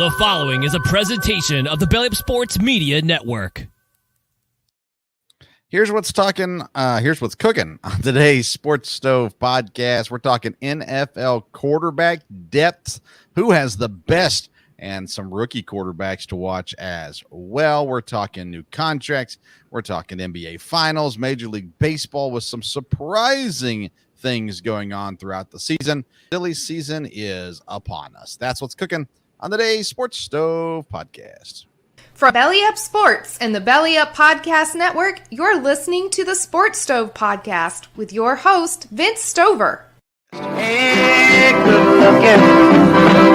The following is a presentation of the Belly Up Sports Media Network. Here's what's cooking on today's Sports Stove podcast. We're talking NFL quarterback depth, who has the best, and some rookie quarterbacks to watch as well. We're talking new contracts. We're talking NBA Finals, Major League Baseball with some surprising things going on throughout the season. Silly season is upon us. That's what's cooking on today's Sports Stove podcast. From Belly Up Sports and the Belly Up Podcast Network, you're listening to the Sports Stove Podcast with your host, Vince Stover. Hey, good looking,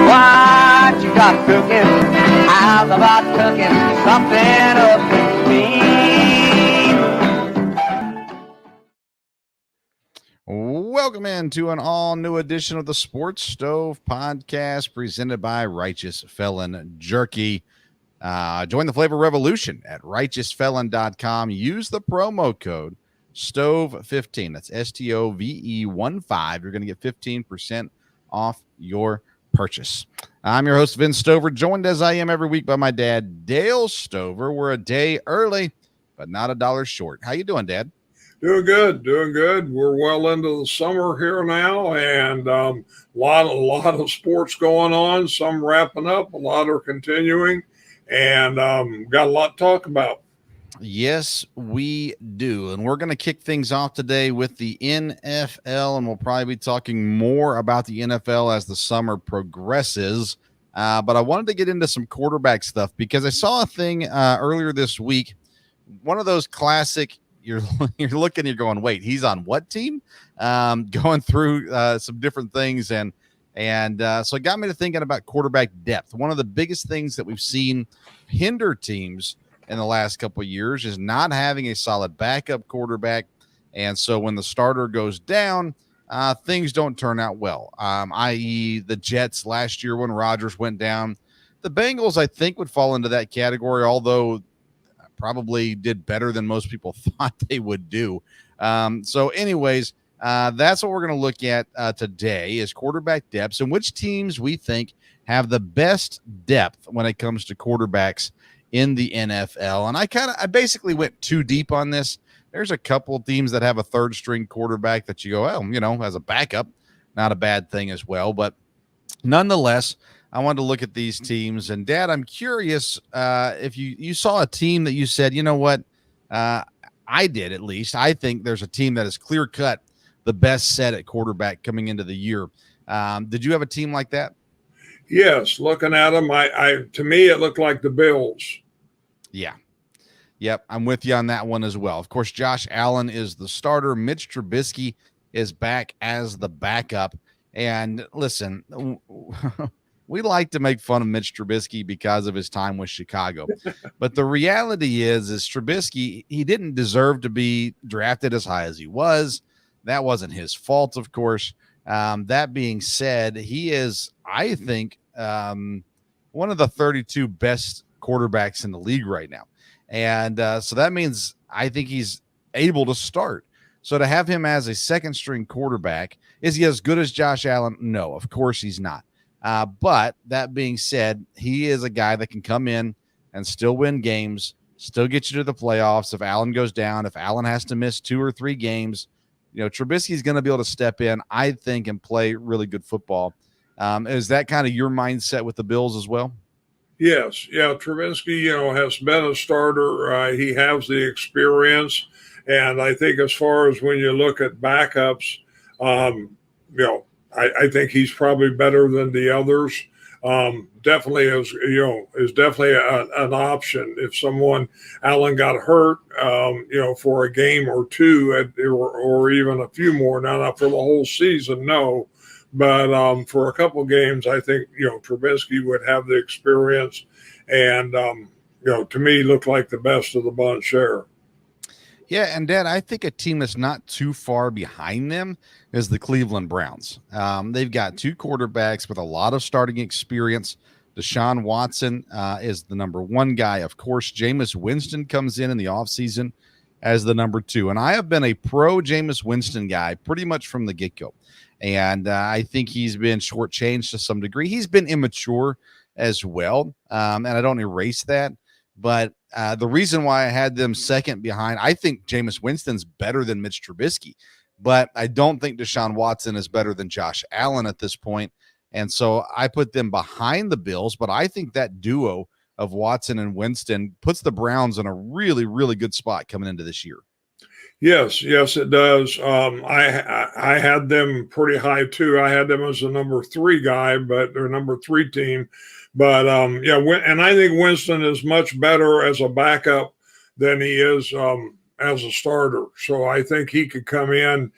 what you got cooking? How's about cooking something up with me? Welcome into an all-new edition of the Sports Stove Podcast presented by Righteous Felon Jerky. Join the flavor revolution at righteousfelon.com. Use the promo code STOVE15. That's STOVE15. You're going to get 15% off your purchase. I'm your host, Vince Stover, joined as I am every week by my dad, Dale Stover. We're a day early, but not a dollar short. How you doing, Dad? Doing good. We're well into the summer here now, and a lot of sports going on. Some wrapping up, a lot are continuing, and got a lot to talk about. Yes, we do. And we're going to kick things off today with the NFL, and we'll probably be talking more about the NFL as the summer progresses. But I wanted to get into some quarterback stuff because I saw a thing earlier this week, one of those classic, you're looking, you're going, wait, he's on what team? Going through some different things. And so it got me to thinking about quarterback depth. One of the biggest things that we've seen hinder teams in the last couple of years is not having a solid backup quarterback. And so when the starter goes down, things don't turn out well, i.e. the Jets last year when Rodgers went down. The Bengals, I think, would fall into that category, although probably did better than most people thought they would do. So anyways, that's what we're going to look at today is quarterback depths and which teams we think have the best depth when it comes to quarterbacks in the NFL. And I basically went too deep on this. There's a couple of teams that have a third string quarterback that you go, as a backup, not a bad thing as well. But nonetheless, I wanted to look at these teams. And Dad, I'm curious if you saw a team that you said, you know what, I did at least. I think there's a team that is clear cut the best set at quarterback coming into the year. Did you have a team like that? Yes, looking at them, to me it looked like the Bills. Yeah. Yep, I'm with you on that one as well. Of course, Josh Allen is the starter. Mitch Trubisky is back as the backup. And listen, we like to make fun of Mitch Trubisky because of his time with Chicago. But the reality is Trubisky, he didn't deserve to be drafted as high as he was. That wasn't his fault, of course. That being said, he is, I think, one of the 32 best quarterbacks in the league right now. And so that means I think he's able to start. So to have him as a second string quarterback, is he as good as Josh Allen? No, of course he's not. But that being said, he is a guy that can come in and still win games, still get you to the playoffs. If Allen goes down, if Allen has to miss 2 or 3 games, Trubisky's going to be able to step in, I think, and play really good football. Is that kind of your mindset with the Bills as well? Yes. Yeah. Trubisky, has been a starter. He has the experience. And I think as far as when you look at backups, I think he's probably better than the others. Definitely is definitely an option if Allen got hurt, for a game or two or even a few more. Now, not for the whole season, no, but for a couple games, I think Trubisky would have the experience, and to me, looked like the best of the bunch there. Yeah, and Dad, I think a team that's not too far behind them is the Cleveland Browns. They've got 2 quarterbacks with a lot of starting experience. Deshaun Watson is the number 1 guy. Of course, Jameis Winston comes in the offseason as the number 2. And I have been a pro Jameis Winston guy pretty much from the get-go. And I think he's been shortchanged to some degree. He's been immature as well. And I don't erase that. But the reason why I had them second behind, I think Jameis Winston's better than Mitch Trubisky, but I don't think Deshaun Watson is better than Josh Allen at this point. And so I put them behind the Bills, but I think that duo of Watson and Winston puts the Browns in a really, really good spot coming into this year. Yes, it does. I had them pretty high too. I had them as a number 3 guy, but they're number 3 team. But and I think Winston is much better as a backup than he is as a starter. So I think he could come in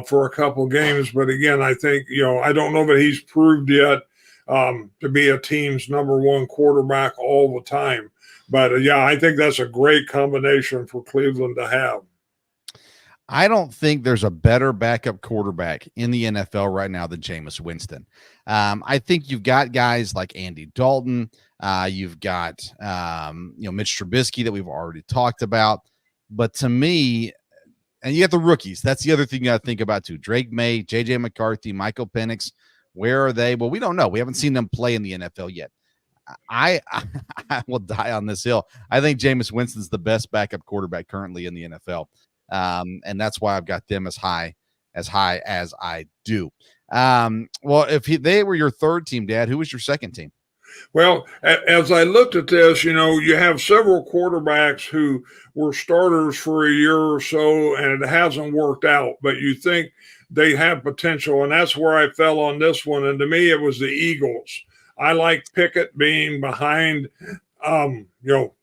for a couple games. But again, I think I don't know that he's proved yet to be a team's number 1 quarterback all the time. But I think that's a great combination for Cleveland to have. I don't think there's a better backup quarterback in the NFL right now than Jameis Winston. I think you've got guys like Andy Dalton. You've got, Mitch Trubisky that we've already talked about. But to me, and you got the rookies. That's the other thing you got to think about too. Drake May, J.J. McCarthy, Michael Penix. Where are they? Well, we don't know. We haven't seen them play in the NFL yet. I will die on this hill. I think Jameis Winston's the best backup quarterback currently in the NFL. And that's why I've got them as high as I do. Well, if they were your third team, Dad, who was your second team? Well, as I looked at this, you have several quarterbacks who were starters for a year or so, and it hasn't worked out, but you think they have potential, and that's where I fell on this one. And to me, it was the Eagles. I like Pickett being behind,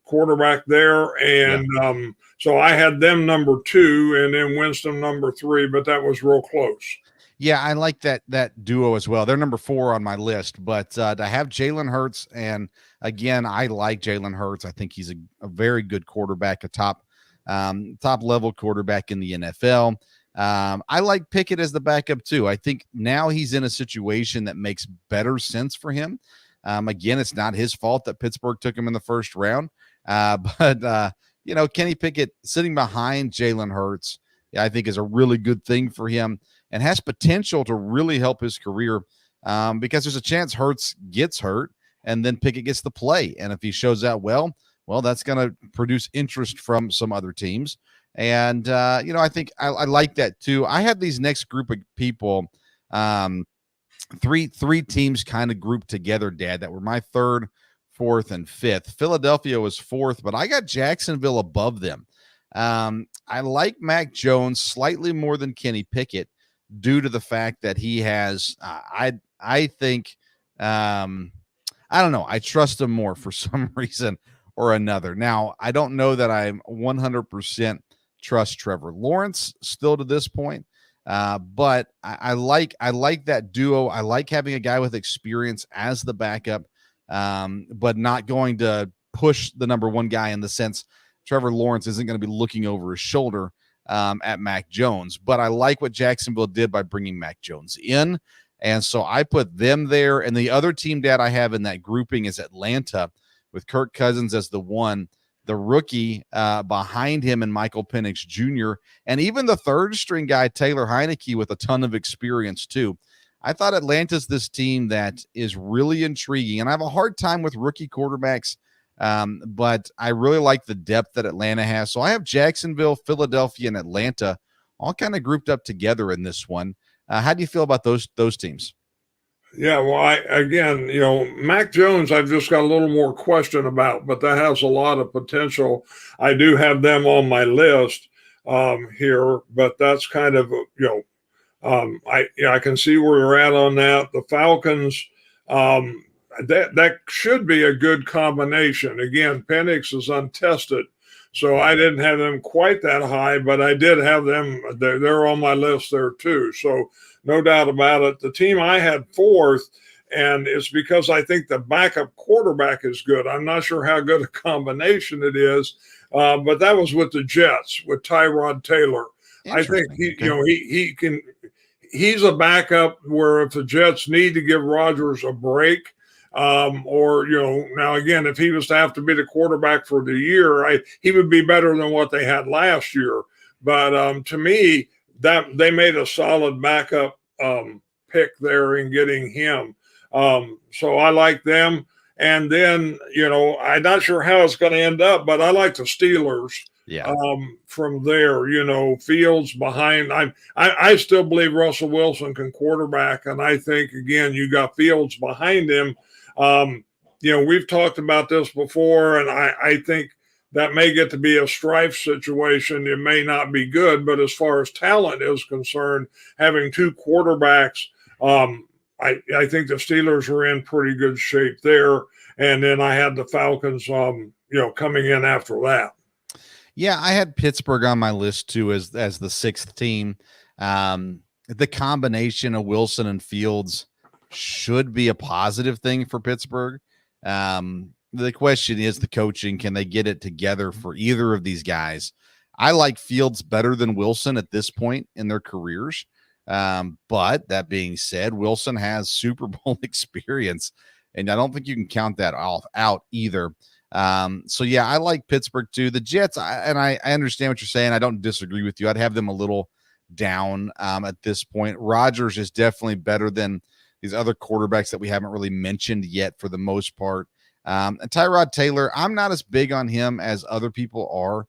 quarterback there, and so I had them number 2, and then Winston number 3, but that was real close. Yeah, I like that duo as well. They're number 4 on my list, but to have Jalen Hurts, and again, I like Jalen Hurts. I think he's a very good quarterback, a top level quarterback in the NFL. I like Pickett as the backup too. I think now he's in a situation that makes better sense for him. Again, it's not his fault that Pittsburgh took him in the first round, but Kenny Pickett sitting behind Jalen Hurts, I think is a really good thing for him and has potential to really help his career because there's a chance Hurts gets hurt and then Pickett gets to play. And if he shows out well, that's going to produce interest from some other teams. And, I think I like that too. I had these next group of people, three teams kind of grouped together, Dad, that were my third, fourth, and fifth. Philadelphia was fourth, but I got Jacksonville above them. I like Mac Jones slightly more than Kenny Pickett due to the fact that he has, I think, I don't know. I trust him more for some reason or another. Now, I don't know that I'm 100% trust Trevor Lawrence still to this point. But I like that duo. I like having a guy with experience as the backup, but not going to push the number 1 guy in the sense Trevor Lawrence isn't going to be looking over his shoulder at Mac Jones. But I like what Jacksonville did by bringing Mac Jones in. And so I put them there. And the other team that I have in that grouping is Atlanta with Kirk Cousins as the 1. The rookie behind him and Michael Penix Jr., and even the third string guy, Taylor Heineke, with a ton of experience too. I thought Atlanta's this team that is really intriguing, and I have a hard time with rookie quarterbacks, but I really like the depth that Atlanta has. So I have Jacksonville, Philadelphia, and Atlanta all kind of grouped up together in this one. How do you feel about those teams? Yeah, well, Mac Jones, I've just got a little more question about, but that has a lot of potential. I do have them on my list here, but that's kind of, I can see where you're at on that. The Falcons, that should be a good combination. Again, Penix is untested, so I didn't have them quite that high, but I did have them. They're on my list there too. So no doubt about it. The team I had fourth, and it's because I think the backup quarterback is good. I'm not sure how good a combination it is, but that was with the Jets with Tyrod Taylor. I think he can. He's a backup where if the Jets need to give Rodgers a break, or now again, if he was to have to be the quarterback for the year, he would be better than what they had last year. But to me, that they made a solid backup pick there in getting him. So I like them. And then, I'm not sure how it's going to end up, but I like the Steelers. Yeah. From there, Fields behind. I still believe Russell Wilson can quarterback, and I think again you got Fields behind him. We've talked about this before, and I think that may get to be a strife situation. It may not be good, but as far as talent is concerned, having two quarterbacks, I think the Steelers are in pretty good shape there. And then I had the Falcons, coming in after that. Yeah, I had Pittsburgh on my list too as the sixth team. The combination of Wilson and Fields should be a positive thing for Pittsburgh. The question is the coaching. Can they get it together for either of these guys? I like Fields better than Wilson at this point in their careers. But that being said, Wilson has Super Bowl experience, and I don't think you can count that out either. So yeah, I like Pittsburgh too. The Jets, I understand what you're saying. I don't disagree with you. I'd have them a little down at this point. Rodgers is definitely better than these other quarterbacks that we haven't really mentioned yet for the most part. And Tyrod Taylor, I'm not as big on him as other people are.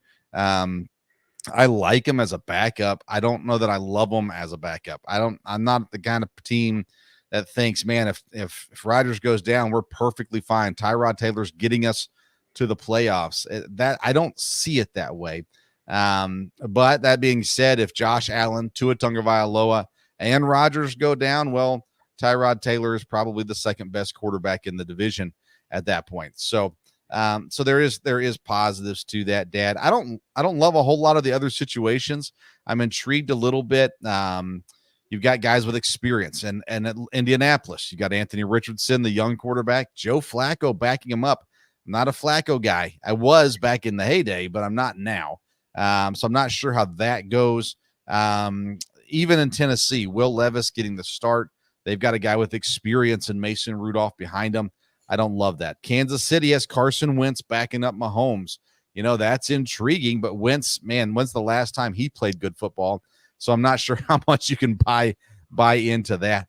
I like him as a backup. I don't know that I love him as a backup. I'm not the kind of team that thinks, man, if Rodgers goes down, we're perfectly fine. Tyrod Taylor's getting us to the playoffs. That I don't see it that way. But that being said, if Josh Allen, Tua Tagovailoa, and Rodgers go down, well, Tyrod Taylor is probably the second best quarterback in the division at that point. So there is positives to that, Dad. I don't love a whole lot of the other situations. I'm intrigued a little bit. You've got guys with experience, and at Indianapolis, you got Anthony Richardson, the young quarterback, Joe Flacco backing him up. I'm not a Flacco guy. I was back in the heyday, but I'm not now. So I'm not sure how that goes. Even in Tennessee, Will Levis getting the start. They've got a guy with experience in Mason Rudolph behind him. I don't love that. Kansas City has Carson Wentz backing up Mahomes. That's intriguing, but Wentz, man, when's the last time he played good football? So I'm not sure how much you can buy into that.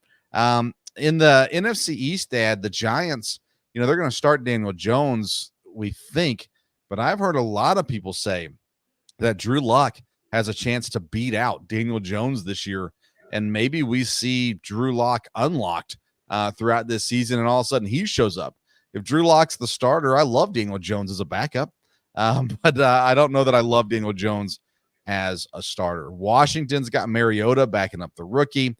In the NFC East, Dad, the Giants, they're going to start Daniel Jones, we think, but I've heard a lot of people say that Drew Lock has a chance to beat out Daniel Jones this year, and maybe we see Drew Lock unlocked throughout this season, and all of a sudden he shows up. If Drew Lock's the starter, I love Daniel Jones as a backup, but I don't know that I love Daniel Jones as a starter. Washington's got Mariota backing up the rookie,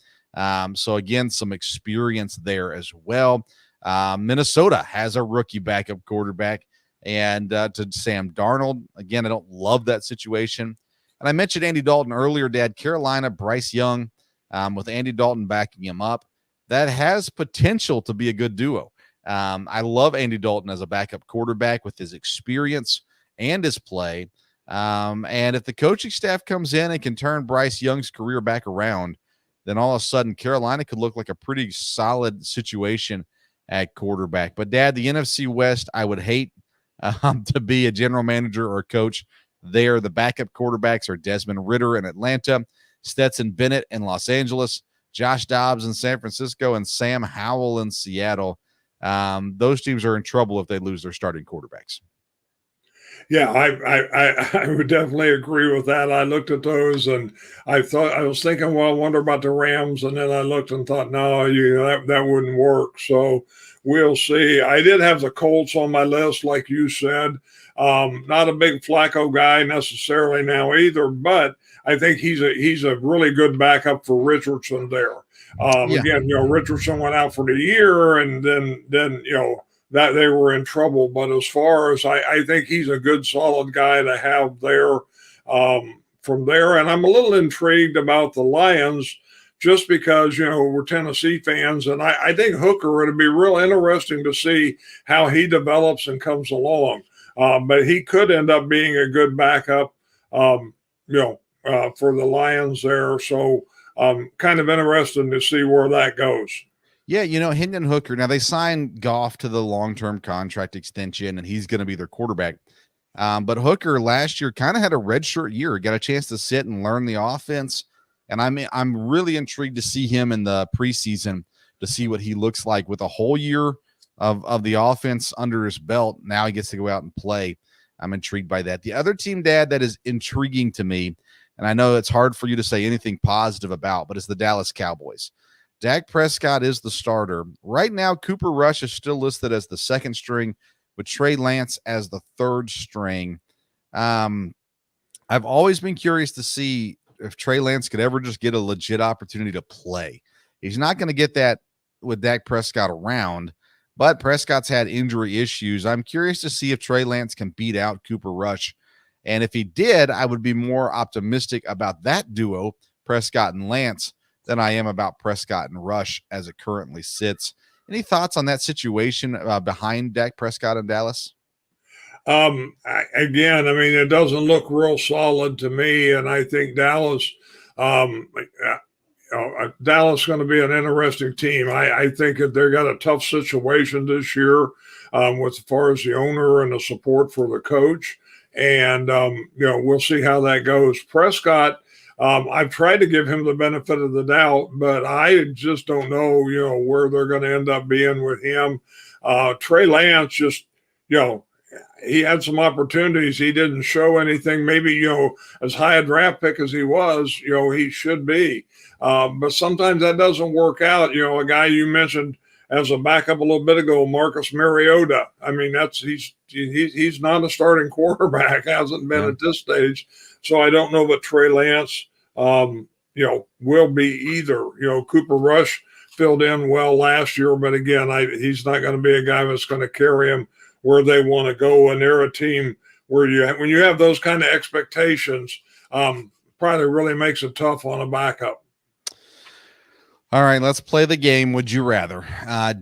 so again, some experience there as well. Minnesota has a rookie backup quarterback, and to Sam Darnold, again, I don't love that situation. And I mentioned Andy Dalton earlier, Dad. Carolina, Bryce Young, with Andy Dalton backing him up, that has potential to be a good duo. I love Andy Dalton as a backup quarterback with his experience and his play. And if the coaching staff comes in and can turn Bryce Young's career back around, then all of a sudden Carolina could look like a pretty solid situation at quarterback. But Dad, the NFC West, I would hate to be a general manager or a coach there. The backup quarterbacks are Desmond Ridder in Atlanta, Stetson Bennett in Los Angeles, Josh Dobbs in San Francisco, and Sam Howell in Seattle. Those teams are in trouble if they lose their starting quarterbacks. Yeah, I would definitely agree with that. I looked at those and I was thinking, well, I wonder about the Rams, and then I looked and thought, no, that wouldn't work. So we'll see. I did have the Colts on my list, like you said. Not a big Flacco guy necessarily now either, but I think he's a really good backup for Richardson there. Again, Richardson went out for the year, and then that they were in trouble. But as far as I think he's a good, solid guy to have there from there. And I'm a little intrigued about the Lions just because, we're Tennessee fans. And I think Hooker, it'll be real interesting to see how he develops and comes along. But he could end up being a good backup, for the Lions there. So kind of interesting to see where that goes. Yeah, Hendon Hooker. Now, they signed Goff to the long-term contract extension, and he's going to be their quarterback. But Hooker last year kind of had a redshirt year, got a chance to sit and learn the offense. And I'm really intrigued to see him in the preseason to see what he looks like with a whole year of the offense under his belt. Now he gets to go out and play. I'm intrigued by that. The other team, Dad, that is intriguing to me, and I know it's hard for you to say anything positive about, but it's the Dallas Cowboys. Dak Prescott is the starter. Right now, Cooper Rush is still listed as the second string, with Trey Lance as the third string. I've always been curious to see if Trey Lance could ever just get a legit opportunity to play. He's not going to get that with Dak Prescott around, but Prescott's had injury issues. I'm curious to see if Trey Lance can beat out Cooper Rush. And if he did, I would be more optimistic about that duo, Prescott and Lance, than I am about Prescott and Rush as it currently sits. Any thoughts on that situation behind Dak Prescott in Dallas? Again, I mean, it doesn't look real solid to me, and I think Dallas is going to be an interesting team. I think that they've got a tough situation this year with as far as the owner and the support for the coach. And, we'll see how that goes. Prescott, I've tried to give him the benefit of the doubt, but I just don't know, where they're going to end up being with him. Trey Lance just, he had some opportunities. He didn't show anything. Maybe, as high a draft pick as he was, he should be. But sometimes that doesn't work out. A guy you mentioned as a backup a little bit ago, Marcus Mariota. I mean, he's not a starting quarterback, hasn't been at this stage. So I don't know that Trey Lance, will be either. Cooper Rush filled in well last year, but again, he's not going to be a guy that's going to carry him where they want to go. And they're a team where when you have those kind of expectations, probably really makes it tough on a backup. All right, let's play the game. Would you rather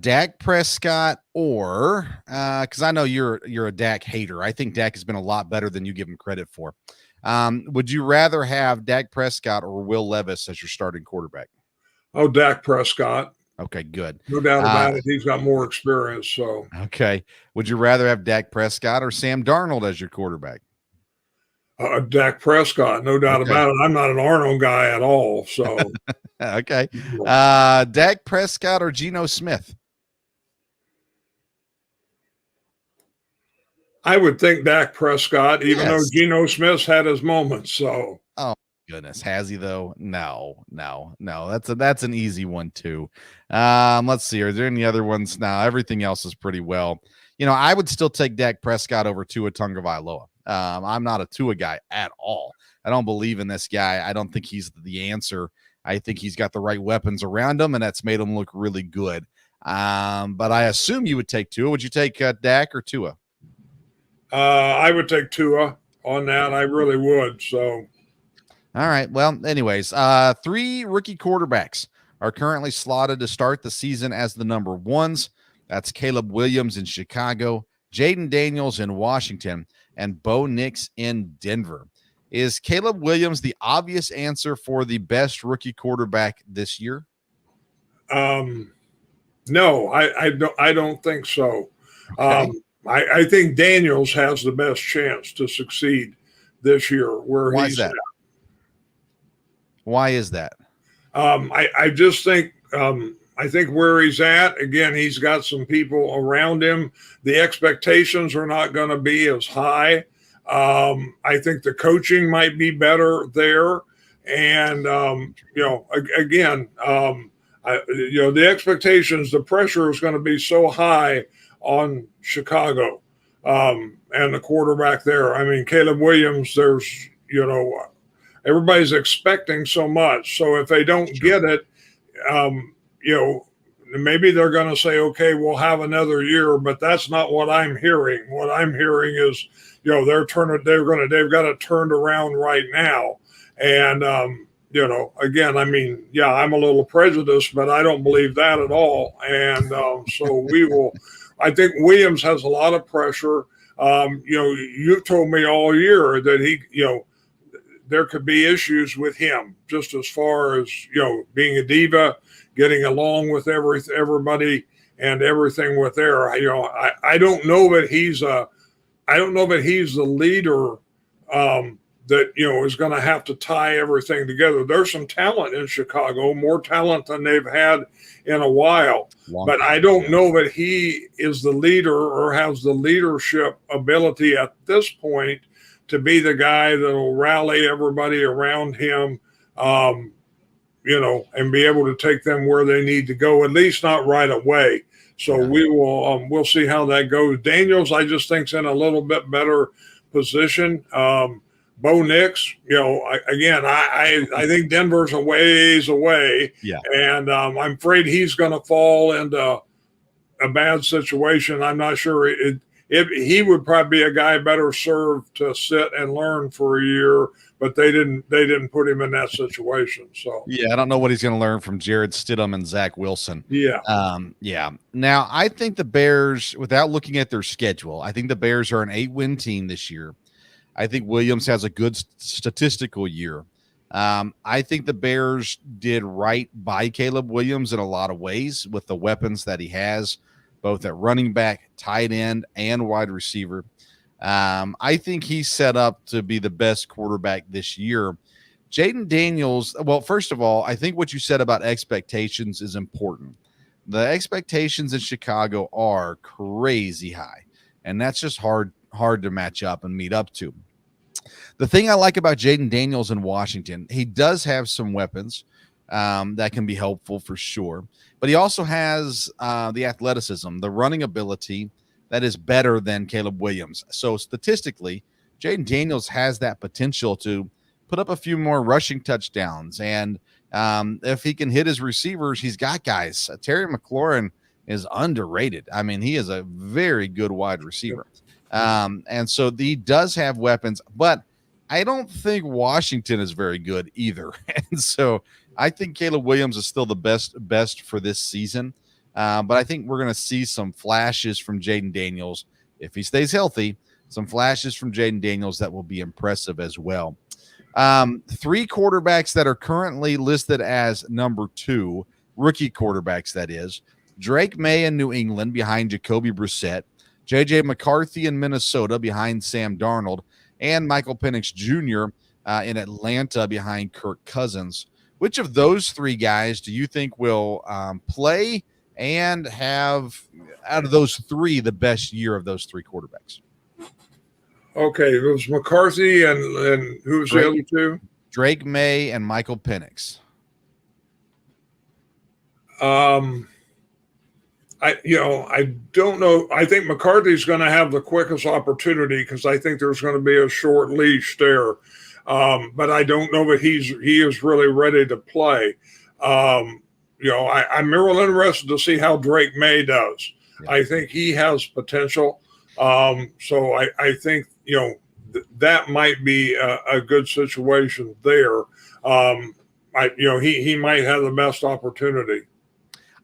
Dak Prescott or because I know you're a Dak hater. I think Dak has been a lot better than you give him credit for. Would you rather have Dak Prescott or Will Levis as your starting quarterback? Oh, Dak Prescott. Okay, good. No doubt about it. He's got more experience. So okay. Would you rather have Dak Prescott or Sam Darnold as your quarterback? Dak Prescott, no doubt about it. I'm not an Arnold guy at all. So okay. Dak Prescott or Geno Smith? I would think Dak Prescott, even though Geno Smith's had his moments. So goodness, has he though? No. That's an easy one too. Let's see. Are there any other ones? Now everything else is pretty well. I would still take Dak Prescott over Tua Tagovailoa. I'm not a Tua guy at all. I don't believe in this guy. I don't think he's the answer. I think he's got the right weapons around him, and that's made him look really good. But I assume you would take Tua. Would you take Dak or Tua? I would take Tua on that. I really would. So, all right. Well, anyways, 3 rookie quarterbacks are currently slotted to start the season as the number ones. That's Caleb Williams in Chicago, Jaden Daniels in Washington, and Bo Nix in Denver. Is Caleb Williams the obvious answer for the best rookie quarterback this year? No, I don't think so. Okay. I think Daniels has the best chance to succeed this year. Why is that? Why is that? I just think I think where he's at, again, he's got some people around him. The expectations are not going to be as high. I think the coaching might be better there. And, again, the expectations, the pressure is going to be so high on Chicago and the quarterback there. I mean, Caleb Williams, there's, everybody's expecting so much. So if they don't get it, maybe they're going to say, okay, we'll have another year, but that's not what I'm hearing. What I'm hearing is, they've got it turned around right now. And, again, I mean, I'm a little prejudiced, but I don't believe that at all. And so I think Williams has a lot of pressure. You've told me all year that there could be issues with him just as far as, being a diva, getting along with everybody and everything with there. I don't know that he's the leader that, is going to have to tie everything together. There's some talent in Chicago, more talent than they've had in a while. But I don't know that he is the leader or has the leadership ability at this point to be the guy that will rally everybody around him, and be able to take them where they need to go, at least not right away. So we'll see how that goes. Daniels, I just think, is in a little bit better position. Bo Nix, I think Denver's a ways away. Yeah. And I'm afraid he's going to fall into a bad situation. I'm not sure if he would probably be a guy better served to sit and learn for a year, but they didn't put him in that situation. So I don't know what he's going to learn from Jared Stidham and Zach Wilson. Yeah. Now I think the Bears, without looking at their schedule, I think the Bears are an 8-win team this year. I think Williams has a good statistical year. I think the Bears did right by Caleb Williams in a lot of ways with the weapons that he has, both at running back, tight end, and wide receiver. I think he's set up to be the best quarterback this year. Jaden Daniels, well, first of all, I think what you said about expectations is important. The expectations in Chicago are crazy high, and that's just hard to match up and meet up to. The thing I like about Jaden Daniels in Washington, he does have some weapons that can be helpful for sure, but he also has the athleticism, the running ability that is better than Caleb Williams. So statistically, Jaden Daniels has that potential to put up a few more rushing touchdowns. And if he can hit his receivers, he's got guys. Terry McLaurin is underrated. I mean, he is a very good wide receiver. And so he does have weapons, but I don't think Washington is very good either. And so I think Caleb Williams is still the best for this season. But I think we're going to see some flashes from Jaden Daniels. If he stays healthy, some flashes from Jaden Daniels that will be impressive as well. 3 quarterbacks that are currently listed as number 2, rookie quarterbacks, that is. Drake May in New England behind Jacoby Brissett. J.J. McCarthy in Minnesota behind Sam Darnold, and Michael Penix Jr. In Atlanta behind Kirk Cousins. Which of those 3 guys do you think will play and have, out of those 3, the best year of those 3 quarterbacks? Okay, it was McCarthy and who's the other 2? Drake May and Michael Penix. I don't know. I think McCarthy's going to have the quickest opportunity because I think there's going to be a short leash there. But I don't know that he is really ready to play. I'm real interested to see how Drake May does. Yeah. I think he has potential. So I think, that might be a good situation there. He might have the best opportunity.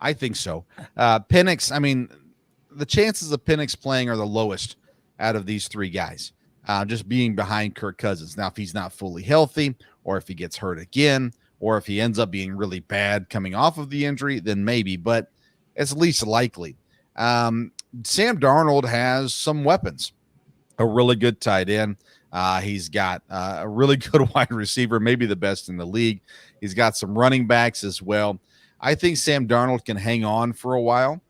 I think so. Penix, I mean, the chances of Penix playing are the lowest out of these 3 guys, just being behind Kirk Cousins. Now, if he's not fully healthy, or if he gets hurt again, or if he ends up being really bad coming off of the injury, then maybe, but it's least likely. Sam Darnold has some weapons, a really good tight end. He's got a really good wide receiver, maybe the best in the league. He's got some running backs as well. I think Sam Darnold can hang on for a while.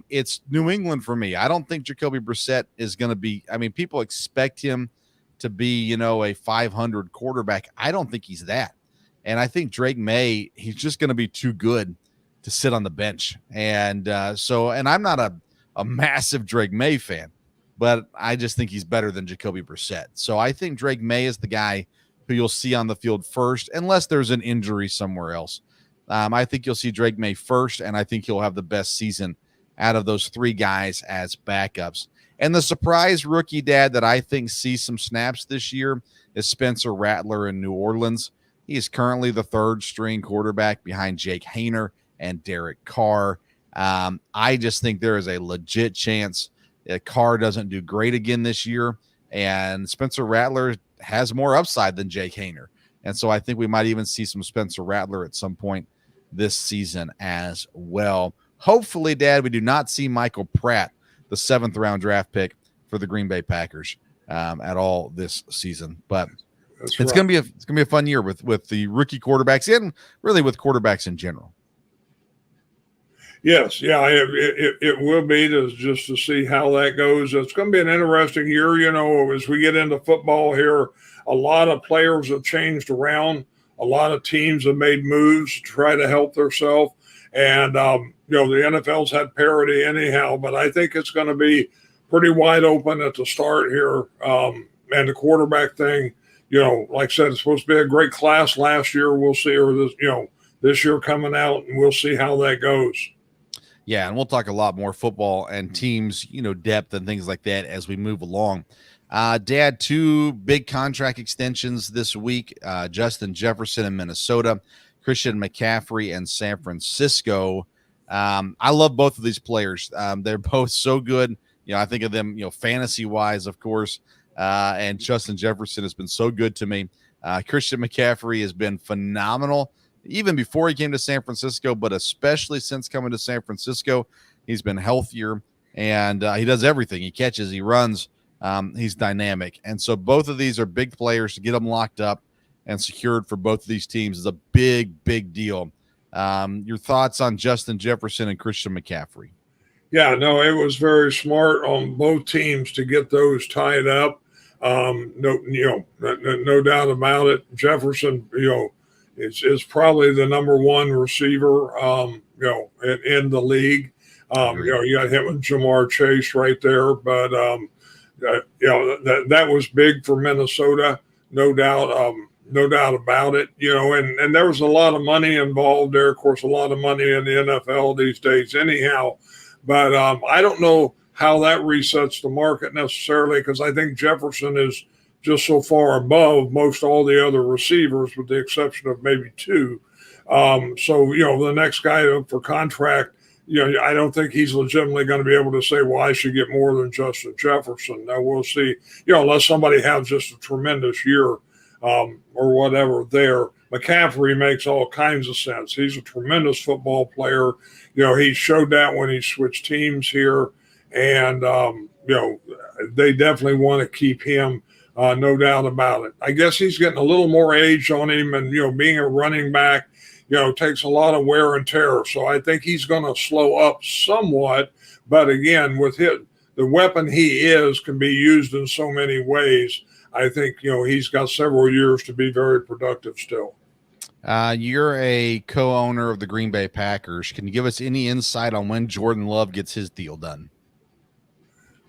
It's New England for me. I don't think Jacoby Brissett is going to be, I mean, people expect him to be, a 500 quarterback. I don't think he's that. And I think Drake May, he's just going to be too good to sit on the bench. And and I'm not a massive Drake May fan, but I just think he's better than Jacoby Brissett. So I think Drake May is the guy who you'll see on the field first, unless there's an injury somewhere else. I think you'll see Drake May first, and I think he'll have the best season out of those 3 guys as backups. And the surprise rookie, Dad, that I think sees some snaps this year is Spencer Rattler in New Orleans. He is currently the 3rd-string quarterback behind Jake Haener and Derek Carr. I just think there is a legit chance that Carr doesn't do great again this year, and Spencer Rattler has more upside than Jake Haener. And so I think we might even see some Spencer Rattler at some point this season as well. Hopefully, Dad, we do not see Michael Pratt, the 7th-round draft pick for the Green Bay Packers, at all this season. But It's gonna be a fun year with the rookie quarterbacks and really with quarterbacks in general. Yes, yeah, it will be just to see how that goes. It's going to be an interesting year, as we get into football here. A lot of players have changed around. A lot of teams have made moves to try to help themselves. And, the NFL's had parity anyhow, but I think it's going to be pretty wide open at the start here. And the quarterback thing, like I said, it's supposed to be a great class last year. We'll see, or this year coming out, and we'll see how that goes. Yeah, and we'll talk a lot more football and teams, depth and things like that as we move along. Dad, 2 big contract extensions this week. Justin Jefferson in Minnesota, Christian McCaffrey in San Francisco. I love both of these players. They're both so good. I think of them, fantasy-wise, of course. And Justin Jefferson has been so good to me. Christian McCaffrey has been phenomenal. Even before he came to San Francisco, but especially since coming to San Francisco, he's been healthier and he does everything. He catches, he runs, he's dynamic. And so both of these are big players. To get them locked up and secured for both of these teams is a big, big deal. Your thoughts on Justin Jefferson and Christian McCaffrey? Yeah, no, it was very smart on both teams to get those tied up. No doubt about it. Jefferson, is probably the number 1 receiver, in the league. You got him and Jamar Chase right there, but that was big for Minnesota, no doubt about it. And there was a lot of money involved there. Of course, a lot of money in the NFL these days, anyhow. But I don't know how that resets the market necessarily, because I think Jefferson is just so far above most all the other receivers, with the exception of maybe 2. So, the next guy up for contract, I don't think he's legitimately going to be able to say, well, I should get more than Justin Jefferson. Now, we'll see, unless somebody has just a tremendous year or whatever there. McCaffrey makes all kinds of sense. He's a tremendous football player. He showed that when he switched teams here. And, they definitely want to keep him. No doubt about it. I guess he's getting a little more age on him, and being a running back, takes a lot of wear and tear. So I think he's going to slow up somewhat. But again, with the weapon he is can be used in so many ways. I think he's got several years to be very productive still. You're a co-owner of the Green Bay Packers. Can you give us any insight on when Jordan Love gets his deal done?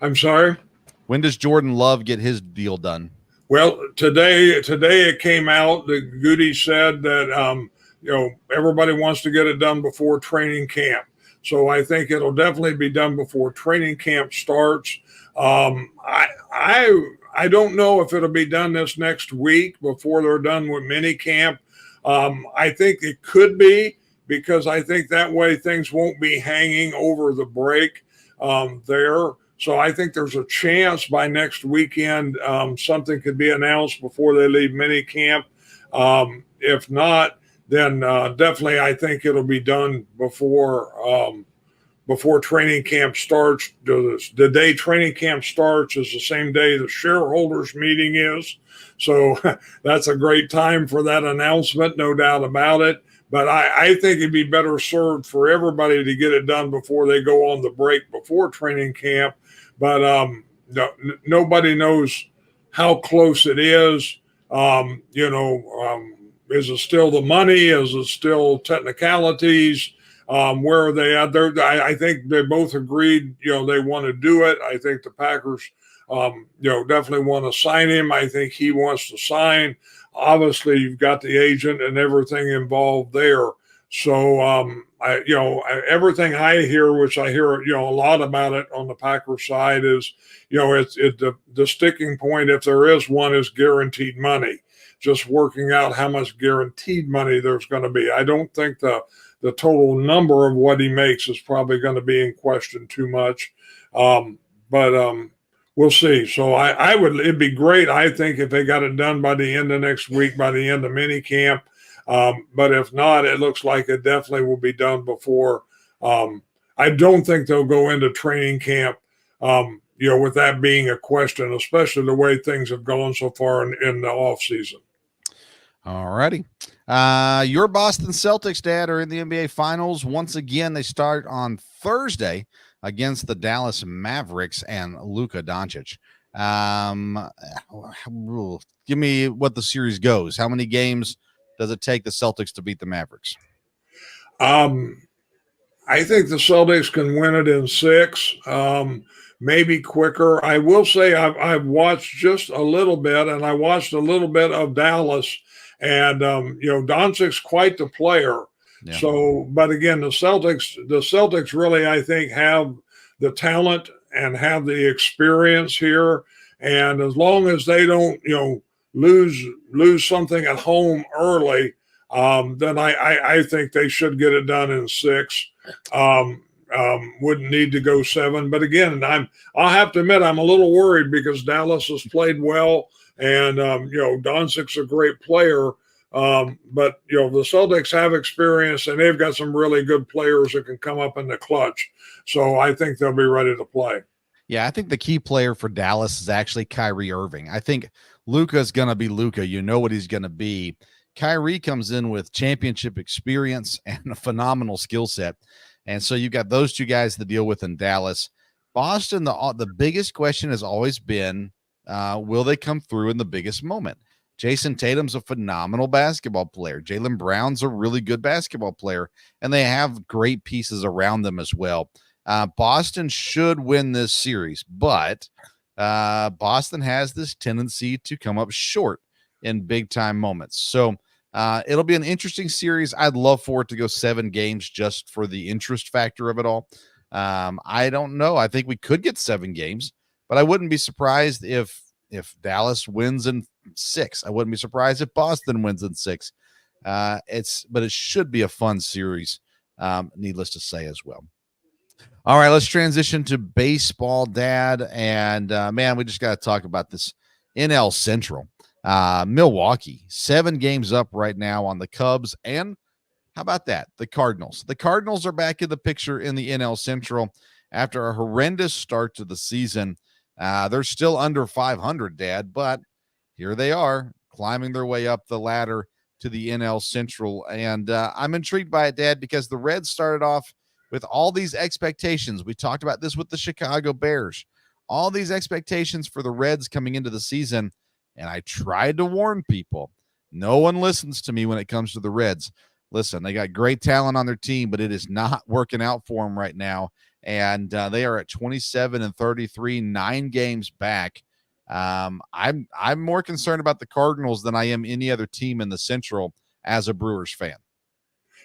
I'm sorry? When does Jordan Love get his deal done? Well, today it came out that Goody said that everybody wants to get it done before training camp. So I think it'll definitely be done before training camp starts. I don't know if it'll be done this next week before they're done with mini camp. I think it could be, because I think that way things won't be hanging over the break there. So I think there's a chance by next weekend something could be announced before they leave mini camp. If not, then definitely I think it'll be done before training camp starts. The day training camp starts is the same day the shareholders meeting is. So that's a great time for that announcement, no doubt about it. But I think it'd be better served for everybody to get it done before they go on the break before training camp. But nobody knows how close it is. Is it still the money? Is it still technicalities? Where are they at? I think they both agreed, they want to do it. I think the Packers, definitely want to sign him. I think he wants to sign. Obviously, you've got the agent and everything involved there. So, everything I hear, which I hear, a lot about it on the Packers side, is, the sticking point, if there is one, is guaranteed money. Just working out how much guaranteed money there's going to be. I don't think the total number of what he makes is probably going to be in question too much. But we'll see. So it'd be great, I think, if they got it done by the end of next week, by the end of mini camp. But if not, it looks like it definitely will be done before. I don't think they'll go into training camp, with that being a question, especially the way things have gone so far in the offseason. All righty. Your Boston Celtics, Dad, are in the NBA Finals. Once again, they start on Thursday against the Dallas Mavericks and Luka Doncic. Give me what the series goes. How many games does it take the Celtics to beat the Mavericks? I think the Celtics can win it in 6, maybe quicker. I will say I've watched just a little bit, and I watched a little bit of Dallas, and Doncic's quite the player. Yeah. So, but again, the Celtics really, I think, have the talent and have the experience here. And as long as they don't, lose something at home early, then I think they should get it done in 6. Wouldn't need to go 7. But again, I'll have to admit I'm a little worried because Dallas has played well, and Doncic's a great player. But the Celtics have experience, and they've got some really good players that can come up in the clutch. So I think they'll be ready to play. Yeah, I think the key player for Dallas is actually Kyrie Irving. I think Luka's going to be Luka. You know what he's going to be. Kyrie comes in with championship experience and a phenomenal skill set. And so you've got those two guys to deal with in Dallas. Boston, the biggest question has always been, will they come through in the biggest moment? Jason Tatum's a phenomenal basketball player. Jaylen Brown's a really good basketball player, and they have great pieces around them as well. Boston should win this series, but Boston has this tendency to come up short in big-time moments. So it'll be an interesting series. I'd love for it to go 7 games just for the interest factor of it all. I don't know. I think we could get 7 games, but I wouldn't be surprised if Dallas wins in 6. I wouldn't be surprised if Boston wins in 6. But it should be a fun series, needless to say as well. All right, let's transition to baseball, Dad. And man, we just got to talk about this NL Central. Milwaukee, 7 games up right now on the Cubs. And how about that? The Cardinals. The Cardinals are back in the picture in the NL Central after a horrendous start to the season. They're still under 500, Dad, but here they are climbing their way up the ladder to the NL Central. And I'm intrigued by it, Dad, because the Reds started off with all these expectations. We talked about this with the Chicago Bears, all these expectations for the Reds coming into the season. And I tried to warn people. No one listens to me when it comes to the Reds. Listen, they got great talent on their team, but it is not working out for them right now. And they are at 27-33, 9 games back. I'm more concerned about the Cardinals than I am any other team in the Central as a Brewers fan.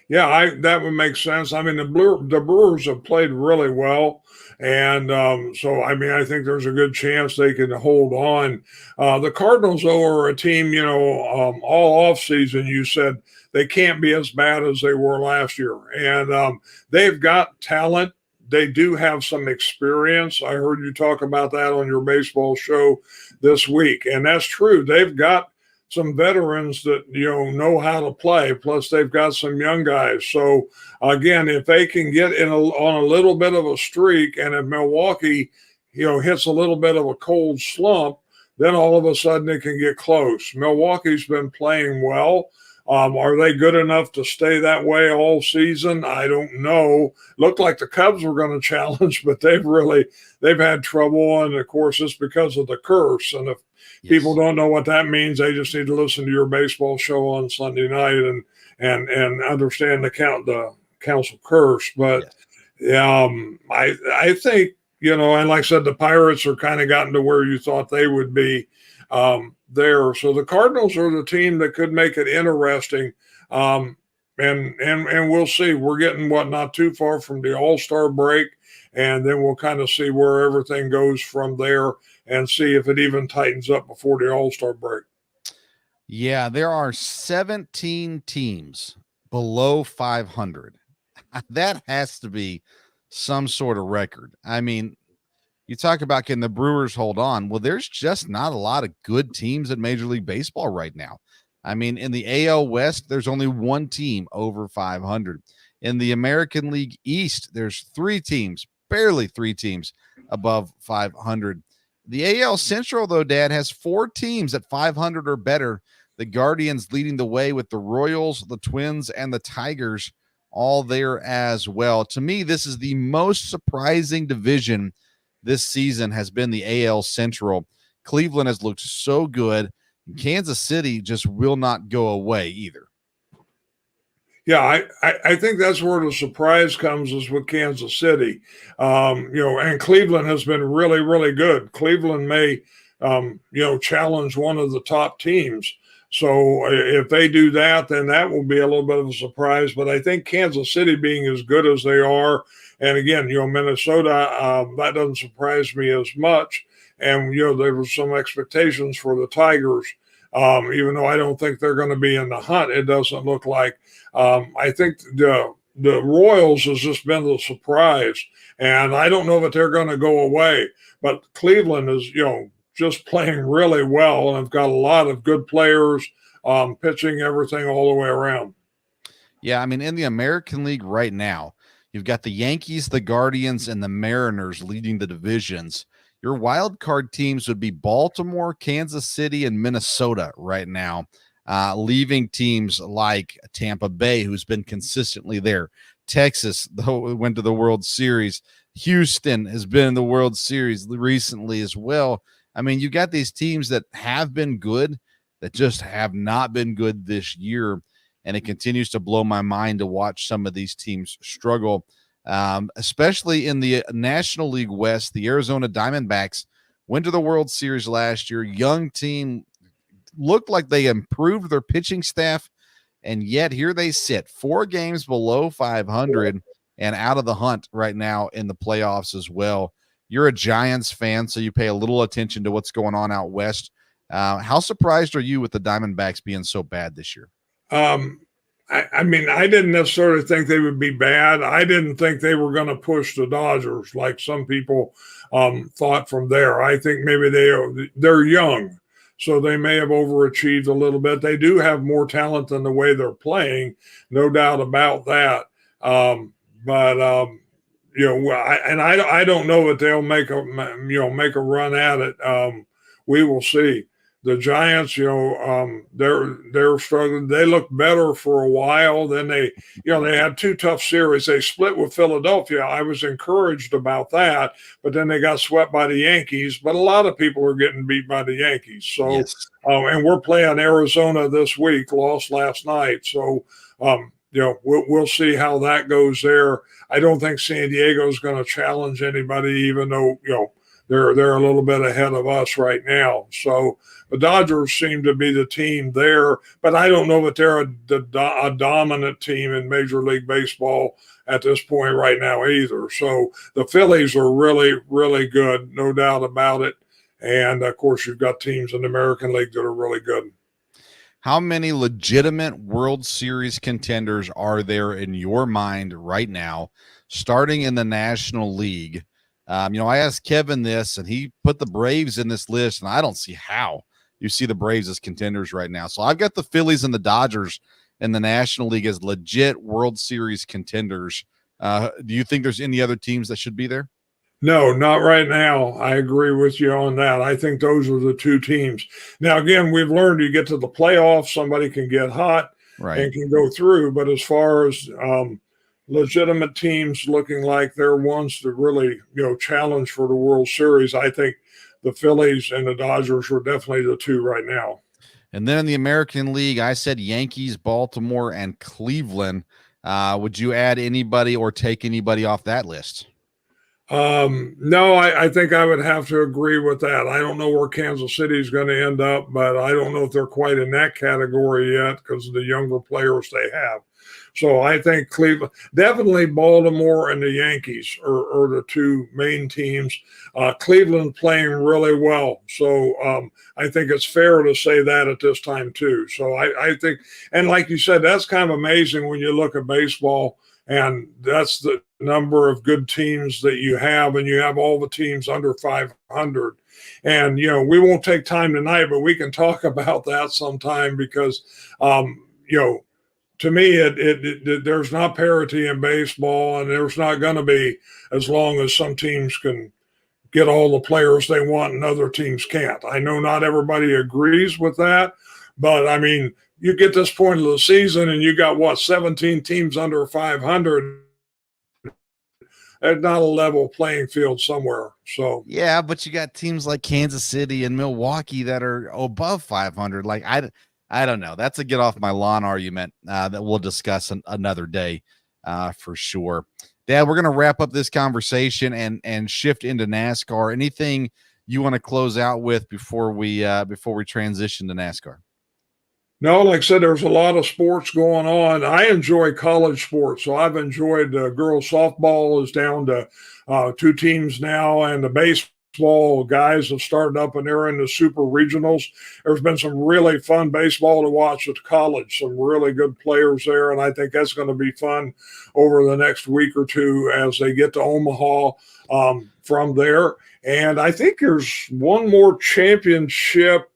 Yeah, that would make sense. I mean, the Brewers have played really well, and so I mean, I think there's a good chance they can hold on. The Cardinals, though, are a team. All off season, you said they can't be as bad as they were last year, and they've got talent. They do have some experience. I heard you talk about that on your baseball show this week, and that's true. They've got some veterans that know how to play. Plus, they've got some young guys. So again, if they can get on a little bit of a streak, and if Milwaukee, hits a little bit of a cold slump, then all of a sudden it can get close. Milwaukee's been playing well. Are they good enough to stay that way all season? I don't know. Looked like the Cubs were going to challenge, but they've had trouble. And of course, it's because of the curse. And if people don't know what that means, they just need to listen to your baseball show on Sunday night and understand the council curse. But I think, and like I said, the Pirates are kind of gotten to where you thought they would be there. So the Cardinals are the team that could make it interesting. And we'll see. We're getting not too far from the All-Star break, and then we'll kind of see where everything goes from there and see if it even tightens up before the All-Star break. Yeah, there are 17 teams below 500. That has to be some sort of record. I mean, you talk about, can the Brewers hold on? Well, there's just not a lot of good teams in Major League Baseball right now. I mean, in the AL West, there's only 1 team over 500. In the American League East, there's 3 teams, barely 3 teams, above 500. The AL Central, though, Dad, has 4 teams at 500 or better. The Guardians leading the way with the Royals, the Twins, and the Tigers all there as well. To me, this is the most surprising division this season has been the AL Central. Cleveland has looked so good. Kansas City just will not go away either. Yeah, I think that's where the surprise comes is with Kansas City. And Cleveland has been really, really good. Cleveland may, challenge one of the top teams. So if they do that, then that will be a little bit of a surprise. But I think Kansas City being as good as they are, and again, Minnesota, that doesn't surprise me as much. And, there were some expectations for the Tigers, even though I don't think they're going to be in the hunt. It doesn't look like. I think the Royals has just been the surprise, and I don't know that they're going to go away. But Cleveland is, just playing really well, and have got a lot of good players, pitching everything all the way around. Yeah, I mean, in the American League right now, you've got the Yankees, the Guardians, and the Mariners leading the divisions. Your wild card teams would be Baltimore, Kansas City, and Minnesota right now, leaving teams like Tampa Bay, who's been consistently there. Texas, though, went to the World Series. Houston has been in the World Series recently as well. I mean, you got these teams that have been good that just have not been good this year, and it continues to blow my mind to watch some of these teams struggle, especially in the National League West. The Arizona Diamondbacks went to the World Series last year. Young team, looked like they improved their pitching staff, and yet here they sit 4 games below 500 and out of the hunt right now in the playoffs as well. You're a Giants fan, so you pay a little attention to what's going on out west. How surprised are you with the Diamondbacks being so bad this year? I mean, I didn't necessarily think they would be bad. I didn't think they were going to push the Dodgers like some people thought from there. I think maybe they're young, so they may have overachieved a little bit. They do have more talent than the way they're playing, no doubt about that. I don't know that they'll make a run at it. We will see. The Giants, they're struggling. They looked better for a while. Then they had 2 tough series. They split with Philadelphia. I was encouraged about that, but then they got swept by the Yankees. But a lot of people are getting beat by the Yankees. So, yes. And we're playing Arizona this week. Lost last night. So, we'll see how that goes there. I don't think San Diego is going to challenge anybody, even though they're a little bit ahead of us right now. So the Dodgers seem to be the team there, but I don't know that they're a dominant team in Major League Baseball at this point right now either. So the Phillies are really, really good, no doubt about it. And of course, you've got teams in the American League that are really good. How many legitimate World Series contenders are there in your mind right now, starting in the National League? I asked Kevin this, and he put the Braves in this list, and I don't see how you see the Braves as contenders right now. So I've got the Phillies and the Dodgers in the National League as legit World Series contenders. Do you think there's any other teams that should be there? No, not right now. I agree with you on that. I think those are the 2 teams. Now, again, we've learned you get to the playoffs, somebody can get hot and can go through. But as far as legitimate teams looking like they're ones to really, challenge for the World Series, I think the Phillies and the Dodgers are definitely the 2 right now. And then in the American League, I said Yankees, Baltimore, and Cleveland. Would you add anybody or take anybody off that list? No, I think I would have to agree with that. I don't know where Kansas City is going to end up, but I don't know if they're quite in that category yet because of the younger players they have. So I think Cleveland, definitely Baltimore and the Yankees are the 2 main teams. Cleveland playing really well. So I think it's fair to say that at this time too. So I think, and like you said, that's kind of amazing when you look at baseball, and that's the number of good teams that you have, and you have all the teams under 500. And, we won't take time tonight, but we can talk about that sometime because, to me, there's not parity in baseball, and there's not going to be as long as some teams can get all the players they want and other teams can't. I know not everybody agrees with that, but I mean, you get this point of the season and you got 17 teams under 500. It's not a level playing field somewhere. So yeah, but you got teams like Kansas City and Milwaukee that are above 500. Like I don't know. That's a get off my lawn argument that we'll discuss another day for sure. Dad, we're gonna wrap up this conversation and shift into NASCAR. Anything you want to close out with before we transition to NASCAR? no, like I said, there's a lot of sports going on. I enjoy college sports, so I've enjoyed girls softball is down to 2 teams now, and the baseball guys have started up and they're in the super regionals. There's been some really fun baseball to watch at college, some really good players there, and I think that's going to be fun over the next week or two as they get to Omaha from there. And I think there's one more championship,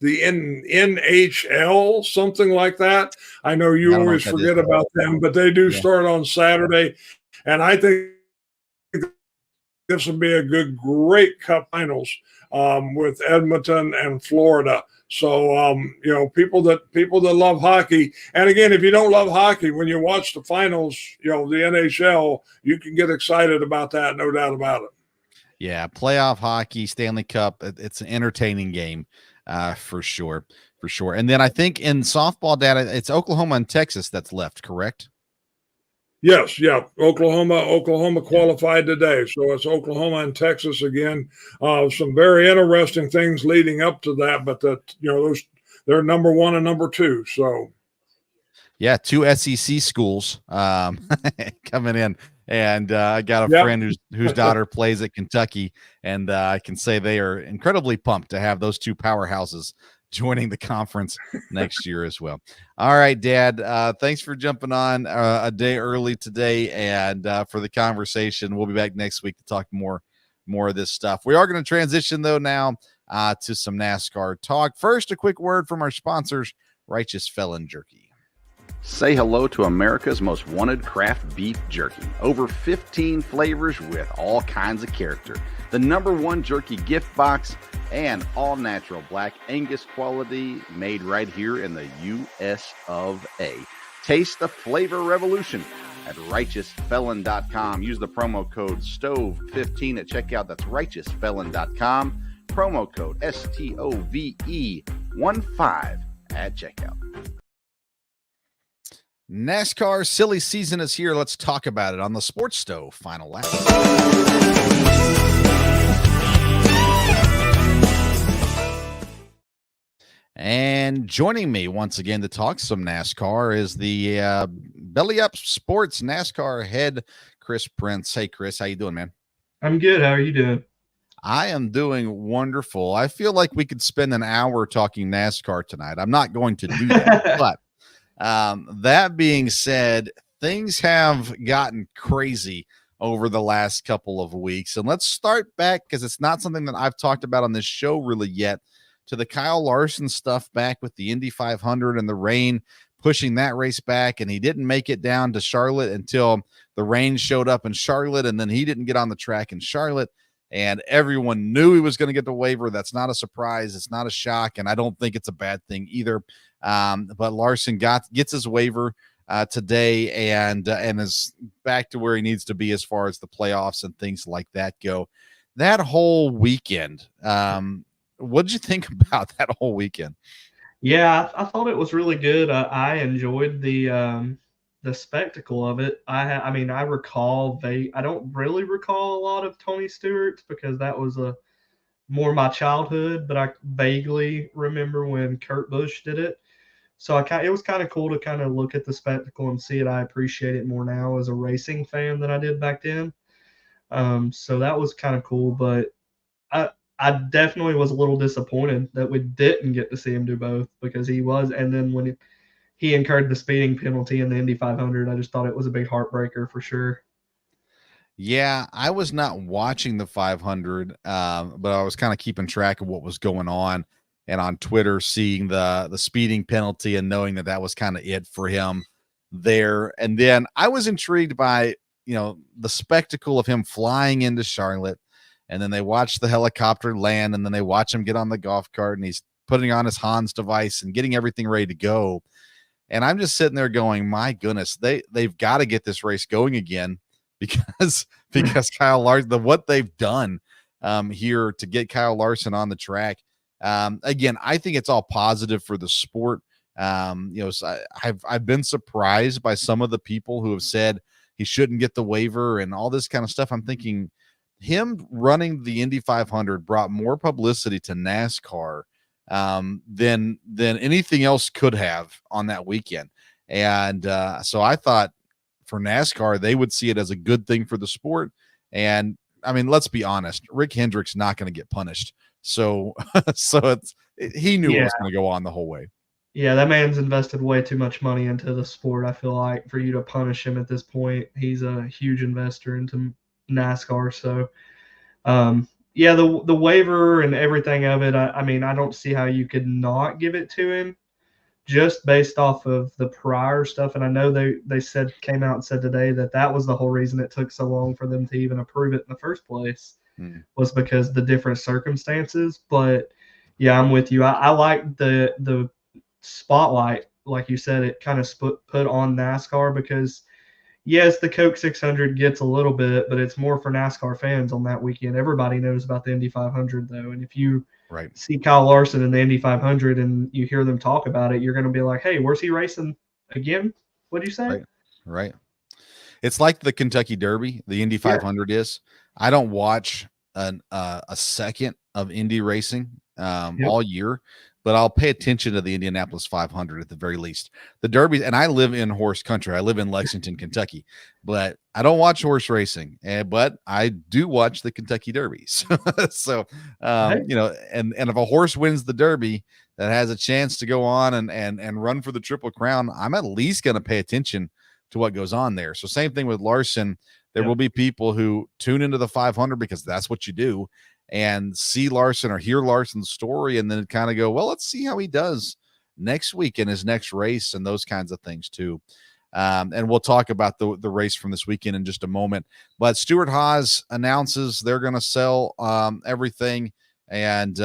the NHL, something like that. I know you always forget about them, but they do start on Saturday. And I think this will be a great Cup finals with Edmonton and Florida. So, people that love hockey, and again, if you don't love hockey, when you watch the finals, the NHL, you can get excited about that, no doubt about it. Yeah, playoff hockey, Stanley Cup, it's an entertaining game. For sure. And then I think in softball data, it's Oklahoma and Texas that's left, correct? Yes, yeah. Oklahoma qualified today, so it's Oklahoma and Texas again. Some very interesting things leading up to that, but they're number 1 and number 2. So, yeah, 2 SEC schools coming in. And I got a friend whose daughter plays at Kentucky, and I can say they are incredibly pumped to have those 2 powerhouses joining the conference next year as well. All right, Dad, thanks for jumping on a day early today and for the conversation. We'll be back next week to talk more of this stuff. We are going to transition, though, now to some NASCAR talk. First, a quick word from our sponsors, Righteous Felon Jerky. Say hello to America's most wanted craft beef jerky. Over 15 flavors with all kinds of character. The #1 jerky gift box and all natural black Angus quality made right here in the US of A. Taste the flavor revolution at righteousfelon.com. Use the promo code STOVE15 at checkout. That's righteousfelon.com. Promo code STOVE15 at checkout. NASCAR silly season is here. Let's talk about it on the Sports Stove Final Lap. And joining me once again to talk some NASCAR is the Belly Up Sports NASCAR head, Chris Prince. Hey, Chris, how you doing, man? I'm good. How are you doing? I am doing wonderful. I feel like we could spend an hour talking NASCAR tonight. I'm not going to do that, but that being said, things have gotten crazy over the last couple of weeks. And let's start back, because it's not something that I've talked about on this show really yet, to the Kyle Larson stuff back with the Indy 500 and the rain pushing that race back. And he didn't make it down to Charlotte until the rain showed up in Charlotte. And then he didn't get on the track in Charlotte. And everyone knew he was going to get the waiver. That's not a surprise. It's not a shock. And I don't think it's a bad thing either. But Larson gets his waiver today and is back to where he needs to be as far as the playoffs and things like that go. That whole weekend, what did you think about that whole weekend? Yeah, I thought it was really good. I enjoyed the spectacle of it. I mean, I don't really recall a lot of Tony Stewart's because that was more my childhood, but I vaguely remember when Kurt Busch did it. So it was kind of cool to kind of look at the spectacle and see it. I appreciate it more now as a racing fan than I did back then. So that was kind of cool, but I definitely was a little disappointed that we didn't get to see him do both, because he was. And then when he incurred the speeding penalty in the Indy 500, I just thought it was a big heartbreaker for sure. Yeah, I was not watching the 500, but I was kind of keeping track of what was going on, and on Twitter seeing the speeding penalty and knowing that was kind of it for him there. And then I was intrigued by, the spectacle of him flying into Charlotte, and then they watch the helicopter land, and then they watch him get on the golf cart, and he's putting on his Hans device and getting everything ready to go. And I'm just sitting there going, my goodness, they've got to get this race going again because Kyle Larson, what they've done here to get Kyle Larson on the track. Again, I think it's all positive for the sport. So I've been surprised by some of the people who have said he shouldn't get the waiver and all this kind of stuff. I'm thinking him running the Indy 500 brought more publicity to NASCAR than anything else could have on that weekend. And so I thought for NASCAR, they would see it as a good thing for the sport. And I mean, let's be honest, Rick Hendrick's not going to get punished. So he knew it was going to go on the whole way. Yeah, that man's invested way too much money into the sport, I feel like, for you to punish him at this point. He's a huge investor into NASCAR. So, the waiver and everything of it, I mean, I don't see how you could not give it to him just based off of the prior stuff. And I know they came out and said today that was the whole reason it took so long for them to even approve it in the first place was because the different circumstances. But, yeah, I'm with you. I like the spotlight, like you said, it kind of put on NASCAR because yes, the Coke 600 gets a little bit, but it's more for NASCAR fans on that weekend. Everybody knows about the Indy 500 though, and if you see Kyle Larson in the Indy 500 and you hear them talk about it, you're going to be like, hey, where's he racing again? What'd you say? Right. It's like the Kentucky Derby, the Indy 500 is. I don't watch a second of Indy racing all year, but I'll pay attention to the Indianapolis 500 at the very least. The Derby, and I live in horse country. I live in Lexington, Kentucky, but I don't watch horse racing, but I do watch the Kentucky Derbies. So, and if a horse wins the Derby that has a chance to go on and run for the Triple Crown, I'm at least going to pay attention to what goes on there. So same thing with Larson. There will be people who tune into the 500 because that's what you do, and see Larson or hear Larson's story and then kind of go, well, let's see how he does next week in his next race and those kinds of things too. And we'll talk about the race from this weekend in just a moment. But Stewart-Haas announces they're going to sell everything and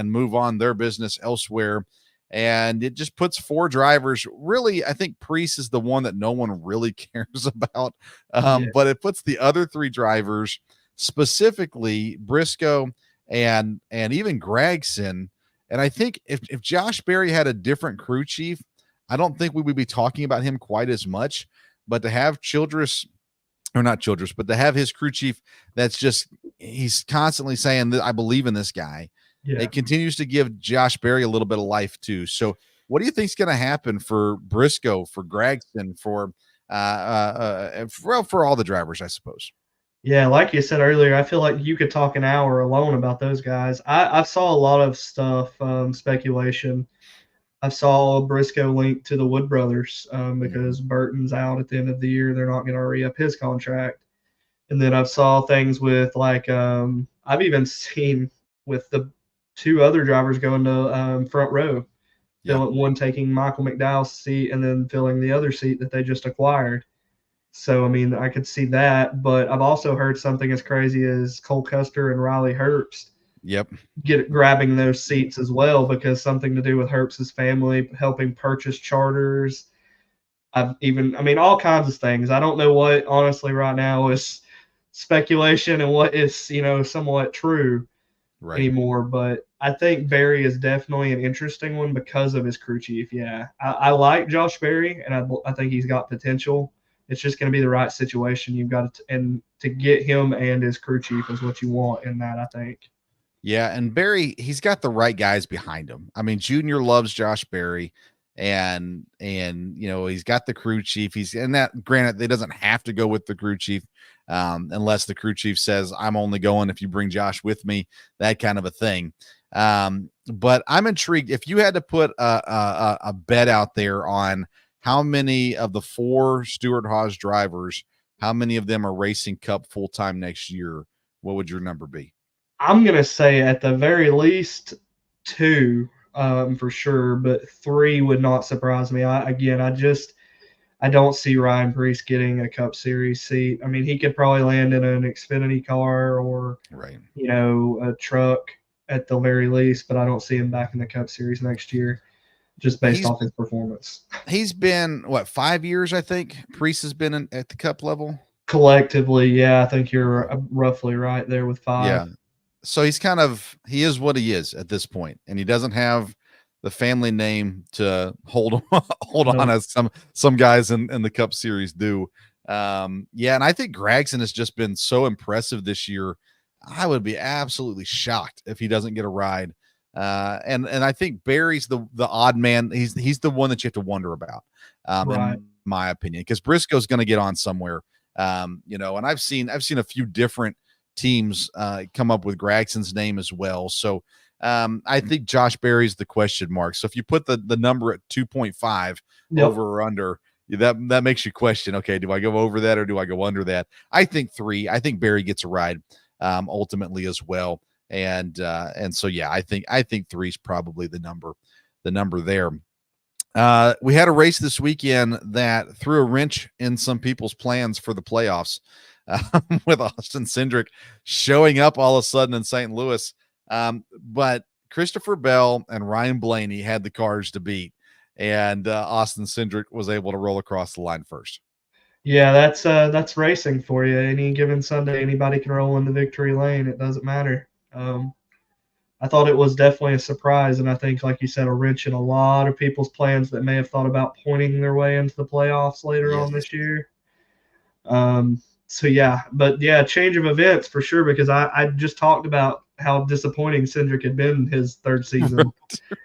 move on their business elsewhere. And it just puts 4 drivers. Really, I think Preece is the one that no one really cares about. But it puts the other 3 drivers, specifically Briscoe and even Gregson. And I think if Josh Berry had a different crew chief, I don't think we would be talking about him quite as much. But to have but to have his crew chief that's just, he's constantly saying that I believe in this guy. It continues to give Josh Berry a little bit of life too. So what do you think is going to happen for Briscoe, for Gregson, for all the drivers, I suppose? Yeah, like you said earlier, I feel like you could talk an hour alone about those guys. I saw a lot of stuff, speculation. I saw Briscoe linked to the Wood brothers because Burton's out at the end of the year. They're not going to re-up his contract. And then I saw things with like I've even seen with the 2 other drivers going to front row, one taking Michael McDowell's seat and then filling the other seat that they just acquired. So, I mean, I could see that, but I've also heard something as crazy as Cole Custer and Riley Herbst grabbing those seats as well, because something to do with Herbst's family, helping purchase charters. All kinds of things. I don't know what, honestly, right now is speculation and what is, somewhat true anymore. But I think Berry is definitely an interesting one because of his crew chief. Yeah, I like Josh Berry, and I think he's got potential. It's just going to be the right situation. You've got to get him and his crew chief is what you want in that, I think. Yeah, and Berry, he's got the right guys behind him. I mean, Junior loves Josh Berry, and he's got the crew chief. Granted, they doesn't have to go with the crew chief unless the crew chief says, I'm only going if you bring Josh with me, that kind of a thing. But I'm intrigued. If you had to put a bet out there on how many of the 4 Stewart-Haas drivers, how many of them are racing Cup full-time next year, what would your number be? I'm going to say at the very least 2 for sure, but 3 would not surprise me. I I don't see Ryan Preece getting a Cup Series seat. I mean, he could probably land in an Xfinity car or, Right. a truck at the very least, but I don't see him back in the Cup Series next year just based off his performance. He's been, 5 years, I think? Priest has been at the Cup level? Collectively, yeah, I think you're roughly right there with 5. Yeah. So he is what he is at this point, and he doesn't have the family name to hold on as some guys in the Cup Series do. And I think Gragson has just been so impressive this year. I would be absolutely shocked if he doesn't get a ride. And I think Barry's the odd man. He's the one that you have to wonder about, Right. in my opinion, because Briscoe's going to get on somewhere. And I've seen a few different teams come up with Gragson's name as well. So I think Josh Berry's the question mark. So if you put the number at 2.5 over or under, that makes you question, okay, do I go over that or do I go under that? I think 3. I think Berry gets a ride ultimately as well. And so I think 3 is probably the number there. We had a race this weekend that threw a wrench in some people's plans for the playoffs, with Austin Cindric showing up all of a sudden in St. Louis. But Christopher Bell and Ryan Blaney had the cars to beat, and Austin Cindric was able to roll across the line first. Yeah, that's racing for you. Any given Sunday, anybody can roll in the victory lane. It doesn't matter. I thought it was definitely a surprise, and I think, like you said, a wrench in a lot of people's plans that may have thought about pointing their way into the playoffs later on this year. Change of events for sure, because I just talked about how disappointing Cindric had been his third season.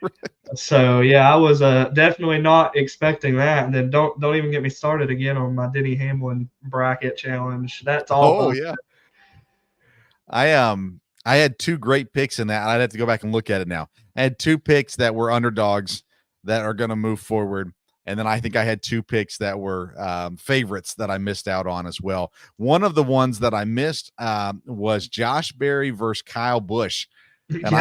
Right. So I was definitely not expecting that. And then don't even get me started again on my Denny Hamlin bracket challenge. That's all. Oh yeah. I had 2 great picks in that. I'd have to go back and look at it now. I had 2 picks that were underdogs that are going to move forward. And then I think I had 2 picks that were favorites that I missed out on as well. One of the ones that I missed was Josh Berry versus Kyle Busch. And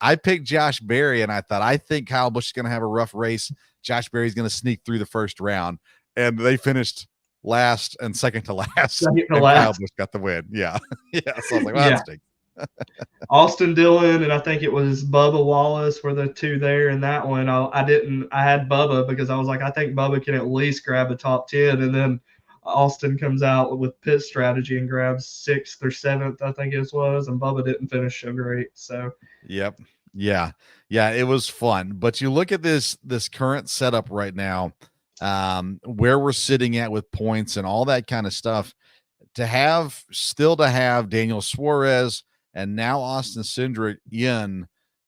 I picked Josh Berry, and I think Kyle Busch is going to have a rough race. Josh Berry's going to sneak through the first round. And they finished last and second to last. Kyle Busch got the win. Yeah. So I was like, well, that's big. Austin Dillon and I think it was Bubba Wallace were the 2 there in that one. I had Bubba because I was like, I think Bubba can at least grab a top 10, and then Austin comes out with pit strategy and grabs 6th or 7th, I think it was, and Bubba didn't finish so great. So yep. Yeah, it was fun. But you look at this current setup right now, where we're sitting at with points and all that kind of stuff, to have Daniel Suarez and now Austin Cindric in,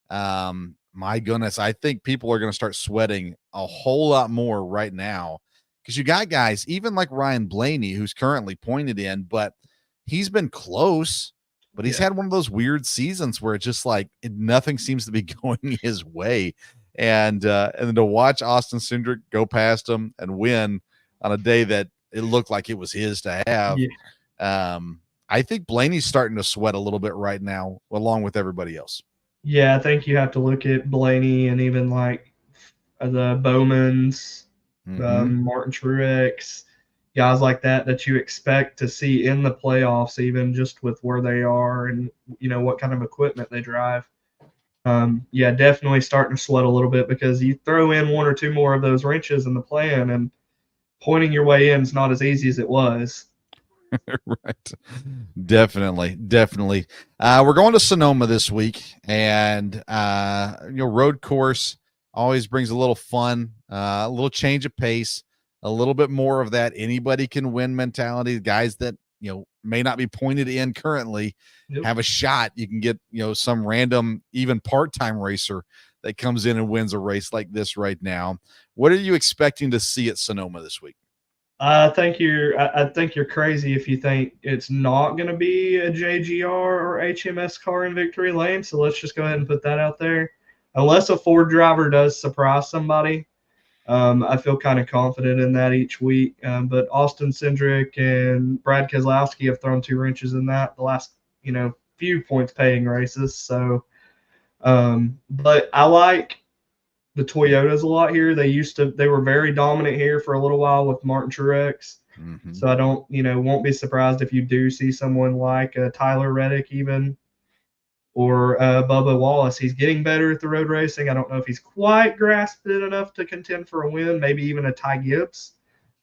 my goodness, I think people are going to start sweating a whole lot more right now, because you got guys, even like Ryan Blaney, who's currently pointed in, but he's been close, but he's had one of those weird seasons where it's just like nothing seems to be going his way. And then to watch Austin Cindric go past him and win on a day that it looked like it was his to have. Yeah. I think Blaney's starting to sweat a little bit right now, along with everybody else. Yeah, I think you have to look at Blaney and even like the Bowmans, Martin Truex, guys like that you expect to see in the playoffs, even just with where they are and what kind of equipment they drive. Definitely starting to sweat a little bit, because you throw in 1 or 2 more of those wrenches in the plan, and pointing your way in is not as easy as it was. Right. Definitely. We're going to Sonoma this week, and road course always brings a little fun, a little change of pace, a little bit more of that anybody can win mentality. Guys that may not be pointed in currently have a shot. You can get some random, even part-time racer that comes in and wins a race like this right now. What are you expecting to see at Sonoma this week? I think you're crazy if you think it's not going to be a JGR or HMS car in victory lane. So let's just go ahead and put that out there. Unless a Ford driver does surprise somebody, I feel kind of confident in that each week. But Austin Cindric and Brad Keselowski have thrown 2 wrenches in that the last few points paying races. So, but I like the Toyotas a lot here. They were very dominant here for a little while with Martin Truex. Mm-hmm. So I don't, won't be surprised if you do see someone like Tyler Reddick even, or Bubba Wallace. He's getting better at the road racing. I don't know if he's quite grasped it enough to contend for a win, maybe even a Ty Gibbs.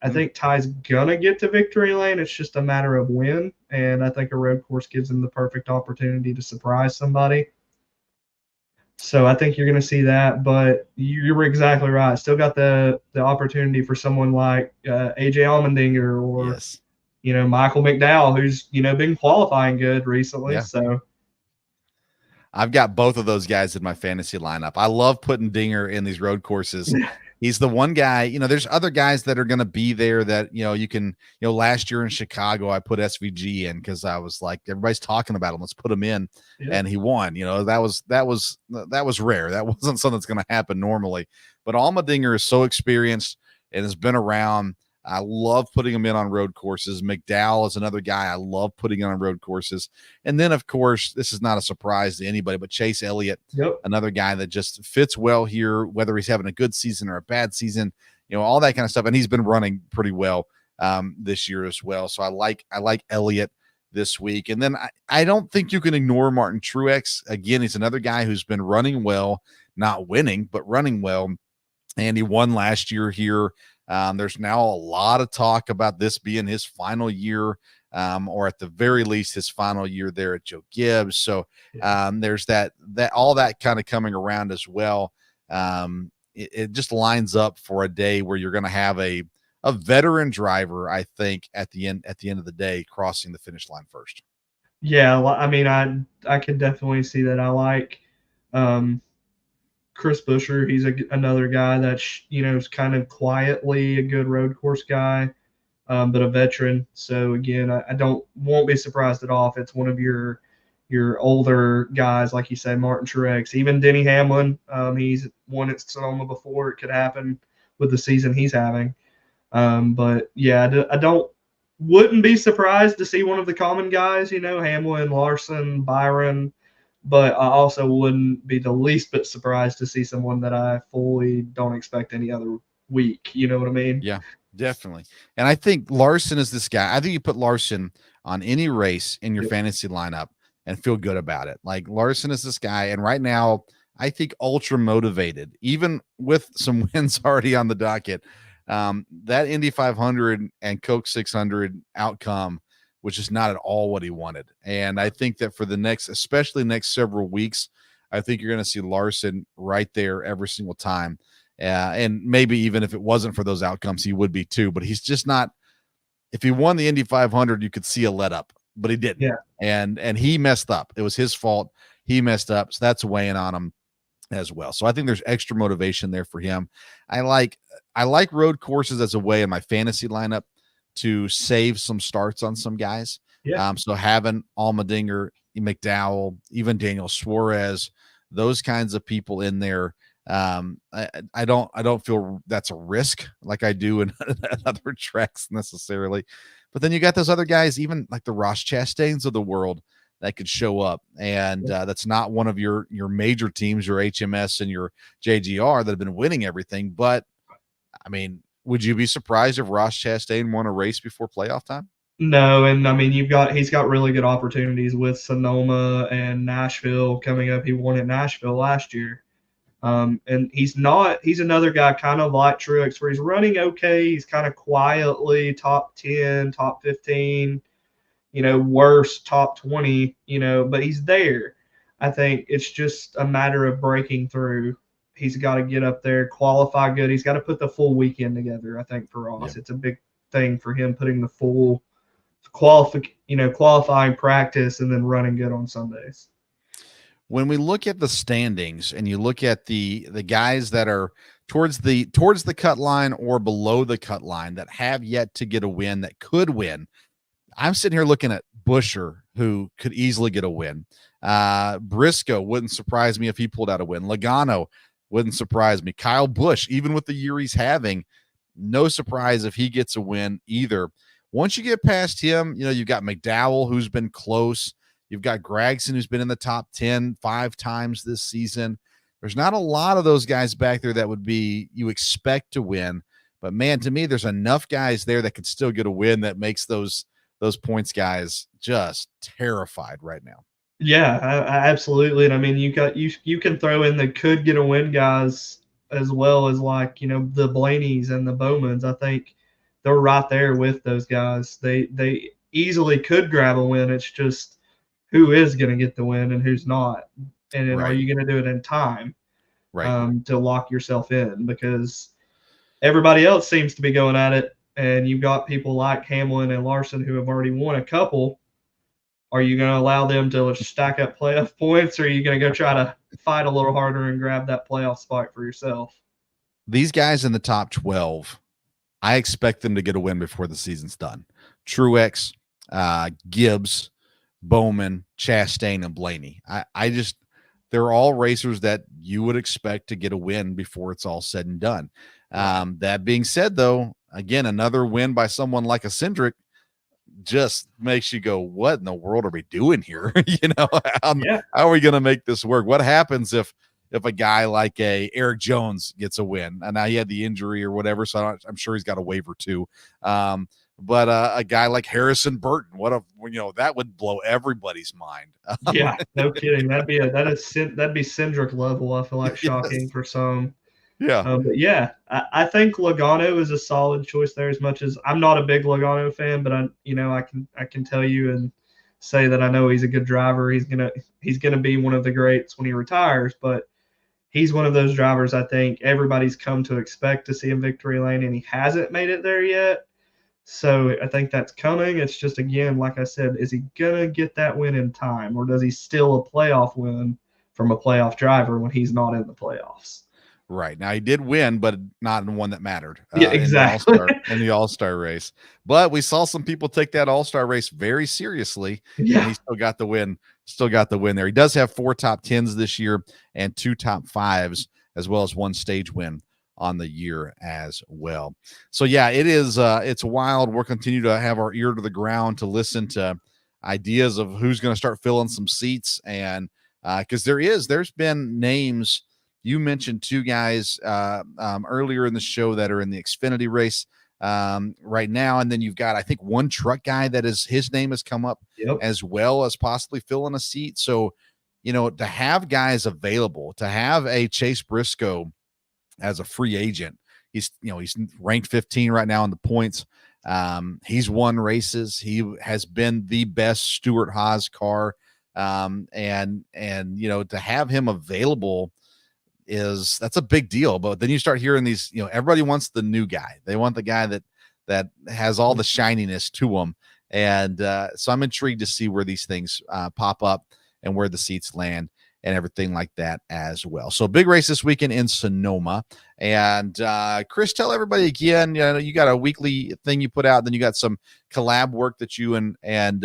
I think Ty's going to get to victory lane. It's just a matter of when, and I think a road course gives him the perfect opportunity to surprise somebody. So I think you're going to see that, but you were exactly right. Still got the opportunity for someone like AJ Allmendinger or Yes. Michael McDowell, who's been qualifying good recently. Yeah. So I've got both of those guys in my fantasy lineup. I love putting Dinger in these road courses. He's the one guy, there's other guys that are going to be there that, you can, last year in Chicago, I put SVG in because I was like, everybody's talking about him. Let's put him in. Yeah. And he won. That was rare. That wasn't something that's going to happen normally. But Allmendinger is so experienced and has been around. I love putting him in on road courses. McDowell is another guy I love putting on road courses. And then, of course, this is not a surprise to anybody, but Chase Elliott, another guy that just fits well here, whether he's having a good season or a bad season, all that kind of stuff. And he's been running pretty well this year as well. So I like Elliott this week. And then I don't think you can ignore Martin Truex. Again, he's another guy who's been running well, not winning, but running well. And he won last year here. There's now a lot of talk about this being his final year, or at the very least his final year there at Joe Gibbs. So there's that all that kind of coming around as well. It just lines up for a day where you're going to have a veteran driver, I think, at the end of the day, crossing the finish line first. Yeah, I mean, I can definitely see that. I like Chris Buescher. He's another guy that's is kind of quietly a good road course guy, but a veteran. So again, I won't be surprised at all if it's one of your older guys, like you say, Martin Truex, even Denny Hamlin. He's won at Sonoma before. It could happen with the season he's having. But yeah, wouldn't be surprised to see one of the common guys. Hamlin, Larson, Byron. But I also wouldn't be the least bit surprised to see someone that I fully don't expect any other week. You know what I mean? Yeah, definitely. And I think Larson is this guy. I think you put Larson on any race in your fantasy lineup and feel good about it. Like Larson is this guy. And right now, I think ultra motivated, even with some wins already on the docket. That Indy 500 and Coke 600 outcome which is not at all what he wanted. And I think that for especially next several weeks, I think you're going to see Larson right there every single time. And maybe even if it wasn't for those outcomes, he would be too, but he's just not, if he won the Indy 500, you could see a let up, but he didn't. Yeah. And he messed up. It was his fault. He messed up. So that's weighing on him as well. So I think there's extra motivation there for him. I like road courses as a way in my fantasy lineup to save some starts on some guys. Yeah. So having Allmendinger, McDowell, even Daniel Suarez, those kinds of people in there. I don't feel that's a risk like I do in other tracks necessarily. But then you got those other guys, even like the Ross Chastains of the world, that could show up. And that's not one of your major teams, your HMS and your JGR that have been winning everything. But I mean, would you be surprised if Ross Chastain won a race before playoff time? No, and I mean he's got really good opportunities with Sonoma and Nashville coming up. He won at Nashville last year. And he's another guy kind of like Truex where he's running okay. He's kind of quietly top 10, top 15, worst top 20, but he's there. I think it's just a matter of breaking through. He's got to get up there, qualify good. He's got to put the full weekend together. I think for Ross, It's a big thing for him putting the full qualifying practice and then running good on Sundays. When we look at the standings and you look at the guys that are towards the cut line or below the cut line that have yet to get a win, that could win, I'm sitting here looking at Buescher, who could easily get a win. Briscoe wouldn't surprise me if he pulled out a win. Logano wouldn't surprise me. Kyle Busch, even with the year he's having, no surprise if he gets a win either. Once you get past him, you've got McDowell, who's been close. You've got Gragson, who's been in the top 10 5 times this season. There's not a lot of those guys back there that would be you expect to win. But man, to me, there's enough guys there that could still get a win that makes those points guys just terrified right now. Yeah, absolutely. And I mean, you can throw in the could get a win guys as well as, like, the Blaneys and the Bowmans. I think they're right there with those guys. They easily could grab a win. It's just who is going to get the win and who's not. And then are Right. you going to do it in time Right. to lock yourself in? Because everybody else seems to be going at it, and you've got people like Hamlin and Larson who have already won a couple. Are you going to allow them to stack up playoff points, or are you going to go try to fight a little harder and grab that playoff spot for yourself? These guys in the top 12, I expect them to get a win before the season's done. Truex, Gibbs, Bowman, Chastain, and Blaney. They're all racers that you would expect to get a win before it's all said and done. That being said, though, again, another win by someone like a Cindric just makes you go, what in the world are we doing here? How are we going to make this work? What happens if a guy like Eric Jones gets a win, and now he had the injury or whatever, so I'm sure he's got a waiver too. But a guy like Harrison Burton, that would blow everybody's mind. Yeah, no kidding. That'd be Cindric level. I feel like shocking for some. Yeah. But yeah, I think Logano is a solid choice there. As much as I'm not a big Logano fan, but I can tell you and say that I know he's a good driver. He's gonna be one of the greats when he retires. But he's one of those drivers I think everybody's come to expect to see in victory lane, and he hasn't made it there yet. So I think that's coming. It's just, again, like I said, is he gonna get that win in time, or does he steal a playoff win from a playoff driver when he's not in the playoffs? Right. Now, he did win, but not in one that mattered. Yeah, exactly. In the All-Star race. But we saw some people take that All-Star race very seriously, Yeah. and he still got the win. There. He does have 4 top 10s this year and 2 top 5s, as well as 1 stage win on the year as well. So, yeah, it's wild. We'll continue to have our ear to the ground to listen to ideas of who's going to start filling some seats. And because there's been names. You mentioned 2 guys earlier in the show that are in the Xfinity race right now. And then you've got, I think, 1 truck guy that his name has come up as well as possibly filling a seat. So, to have guys available, to have a Chase Briscoe as a free agent, he's ranked 15 right now in the points. He's won races. He has been the best Stewart Haas car. And to have him available, that's a big deal. But then you start hearing these, everybody wants the new guy. They want the guy that has all the shininess to him. And so I'm intrigued to see where these things pop up and where the seats land and everything like that as well. So big race this weekend in Sonoma. And Chris, tell everybody again, you got a weekly thing you put out, then you got some collab work that you and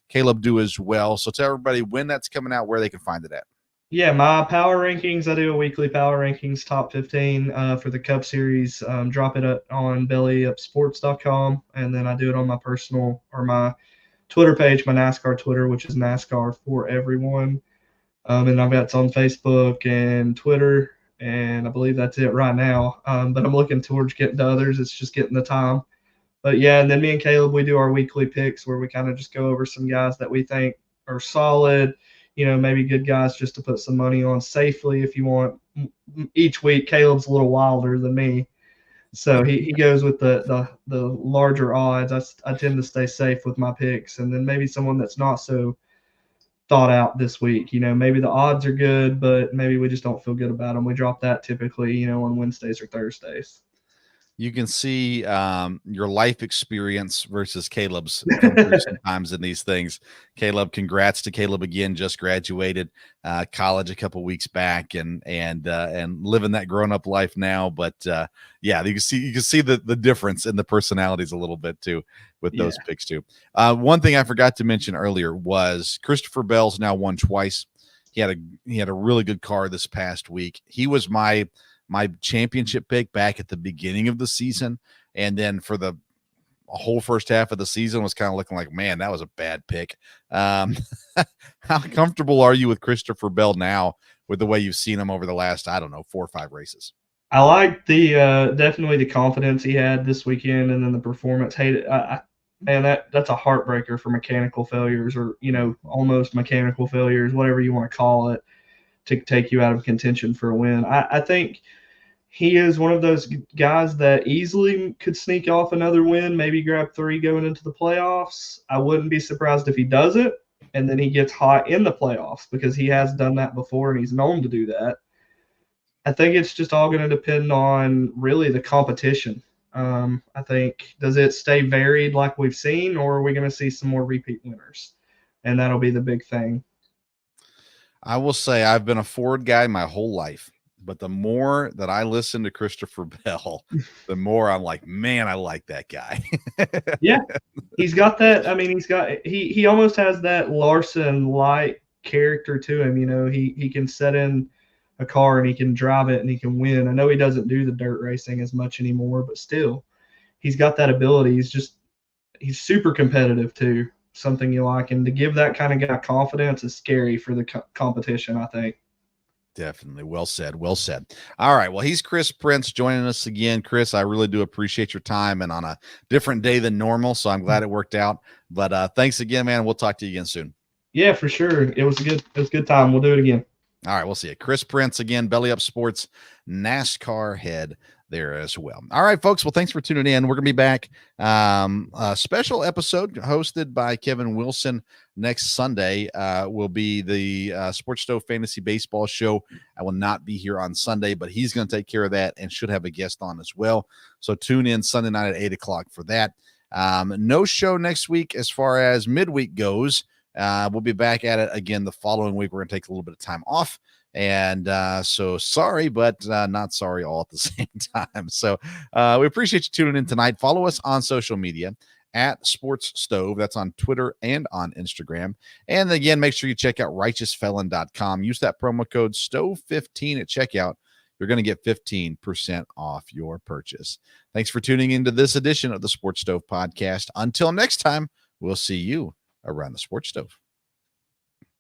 Caleb do as well. So tell everybody when that's coming out, where they can find it at. Yeah, my power rankings, I do a weekly power rankings top 15 for the Cup Series. Drop it on bellyupsports.com, and then I do it on my personal or my Twitter page, my NASCAR Twitter, which is NASCAR for everyone. And I've got it's on Facebook and Twitter, and I believe that's it right now. But I'm looking towards getting to others. It's just getting the time. But yeah, and then me and Caleb, we do our weekly picks where we kind of just go over some guys that we think are solid, maybe good guys just to put some money on safely if you want. Each week, Caleb's a little wilder than me. So he goes with the larger odds. I tend to stay safe with my picks. And then maybe someone that's not so thought out this week. Maybe the odds are good, but maybe we just don't feel good about them. We drop that typically, on Wednesdays or Thursdays. You can see your life experience versus Caleb's come through sometimes in these things. Caleb, congrats to Caleb again. Just graduated college a couple weeks back and living that grown up life now. But yeah, you can see the difference in the personalities a little bit too with those picks too. One thing I forgot to mention earlier was Christopher Bell's now won twice. He had a really good car this past week. He was my championship pick back at the beginning of the season. And then for the whole first half of the season was kind of looking like, man, that was a bad pick. How comfortable are you with Christopher Bell now with the way you've seen him over the last, I don't know, 4 or 5 races. I like the definitely the confidence he had this weekend, and then the performance. Man, that's a heartbreaker for mechanical failures, or almost mechanical failures, whatever you want to call it, to take you out of contention for a win. I think he is one of those guys that easily could sneak off another win, maybe grab 3 going into the playoffs. I wouldn't be surprised if he does it, and then he gets hot in the playoffs, because he has done that before and he's known to do that. I think it's just all going to depend on really the competition. I think, does it stay varied like we've seen, or are we going to see some more repeat winners? And that'll be the big thing. I will say I've been a Ford guy my whole life, but the more that I listen to Christopher Bell, the more I'm like, man, I like that guy. Yeah, he's got that. I mean, he almost has that Larson-like character to him. He can set in a car and he can drive it and he can win. I know he doesn't do the dirt racing as much anymore, but still, he's got that ability. He's super competitive too. Something you like, and to give that kind of guy confidence is scary for the competition, I think. Definitely. Well said. Well said. All right. Well, he's Chris Prince joining us again. Chris, I really do appreciate your time, and on a different day than normal, so I'm glad it worked out. But thanks again, man. We'll talk to you again soon. Yeah, for sure. It was a good time. We'll do it again. All right, we'll see you. Chris Prince again, Belly Up Sports NASCAR head there as well. All right, folks. Well, thanks for tuning in. We're going to be back. A special episode hosted by Kevin Wilson next Sunday will be the Sports Stove Fantasy Baseball Show. I will not be here on Sunday, but he's going to take care of that and should have a guest on as well. So tune in Sunday night at 8 o'clock for that. No show next week as far as midweek goes. We'll be back at it again the following week. We're going to take a little bit of time off. And so sorry, but not sorry all at the same time. So we appreciate you tuning in tonight. Follow us on social media at Sports Stove. That's on Twitter and on Instagram. And again, make sure you check out righteousfelon.com. Use that promo code STOVE15 at checkout. You're going to get 15% off your purchase. Thanks for tuning into this edition of the Sports Stove Podcast. Until next time, we'll see you around the Sports Stove.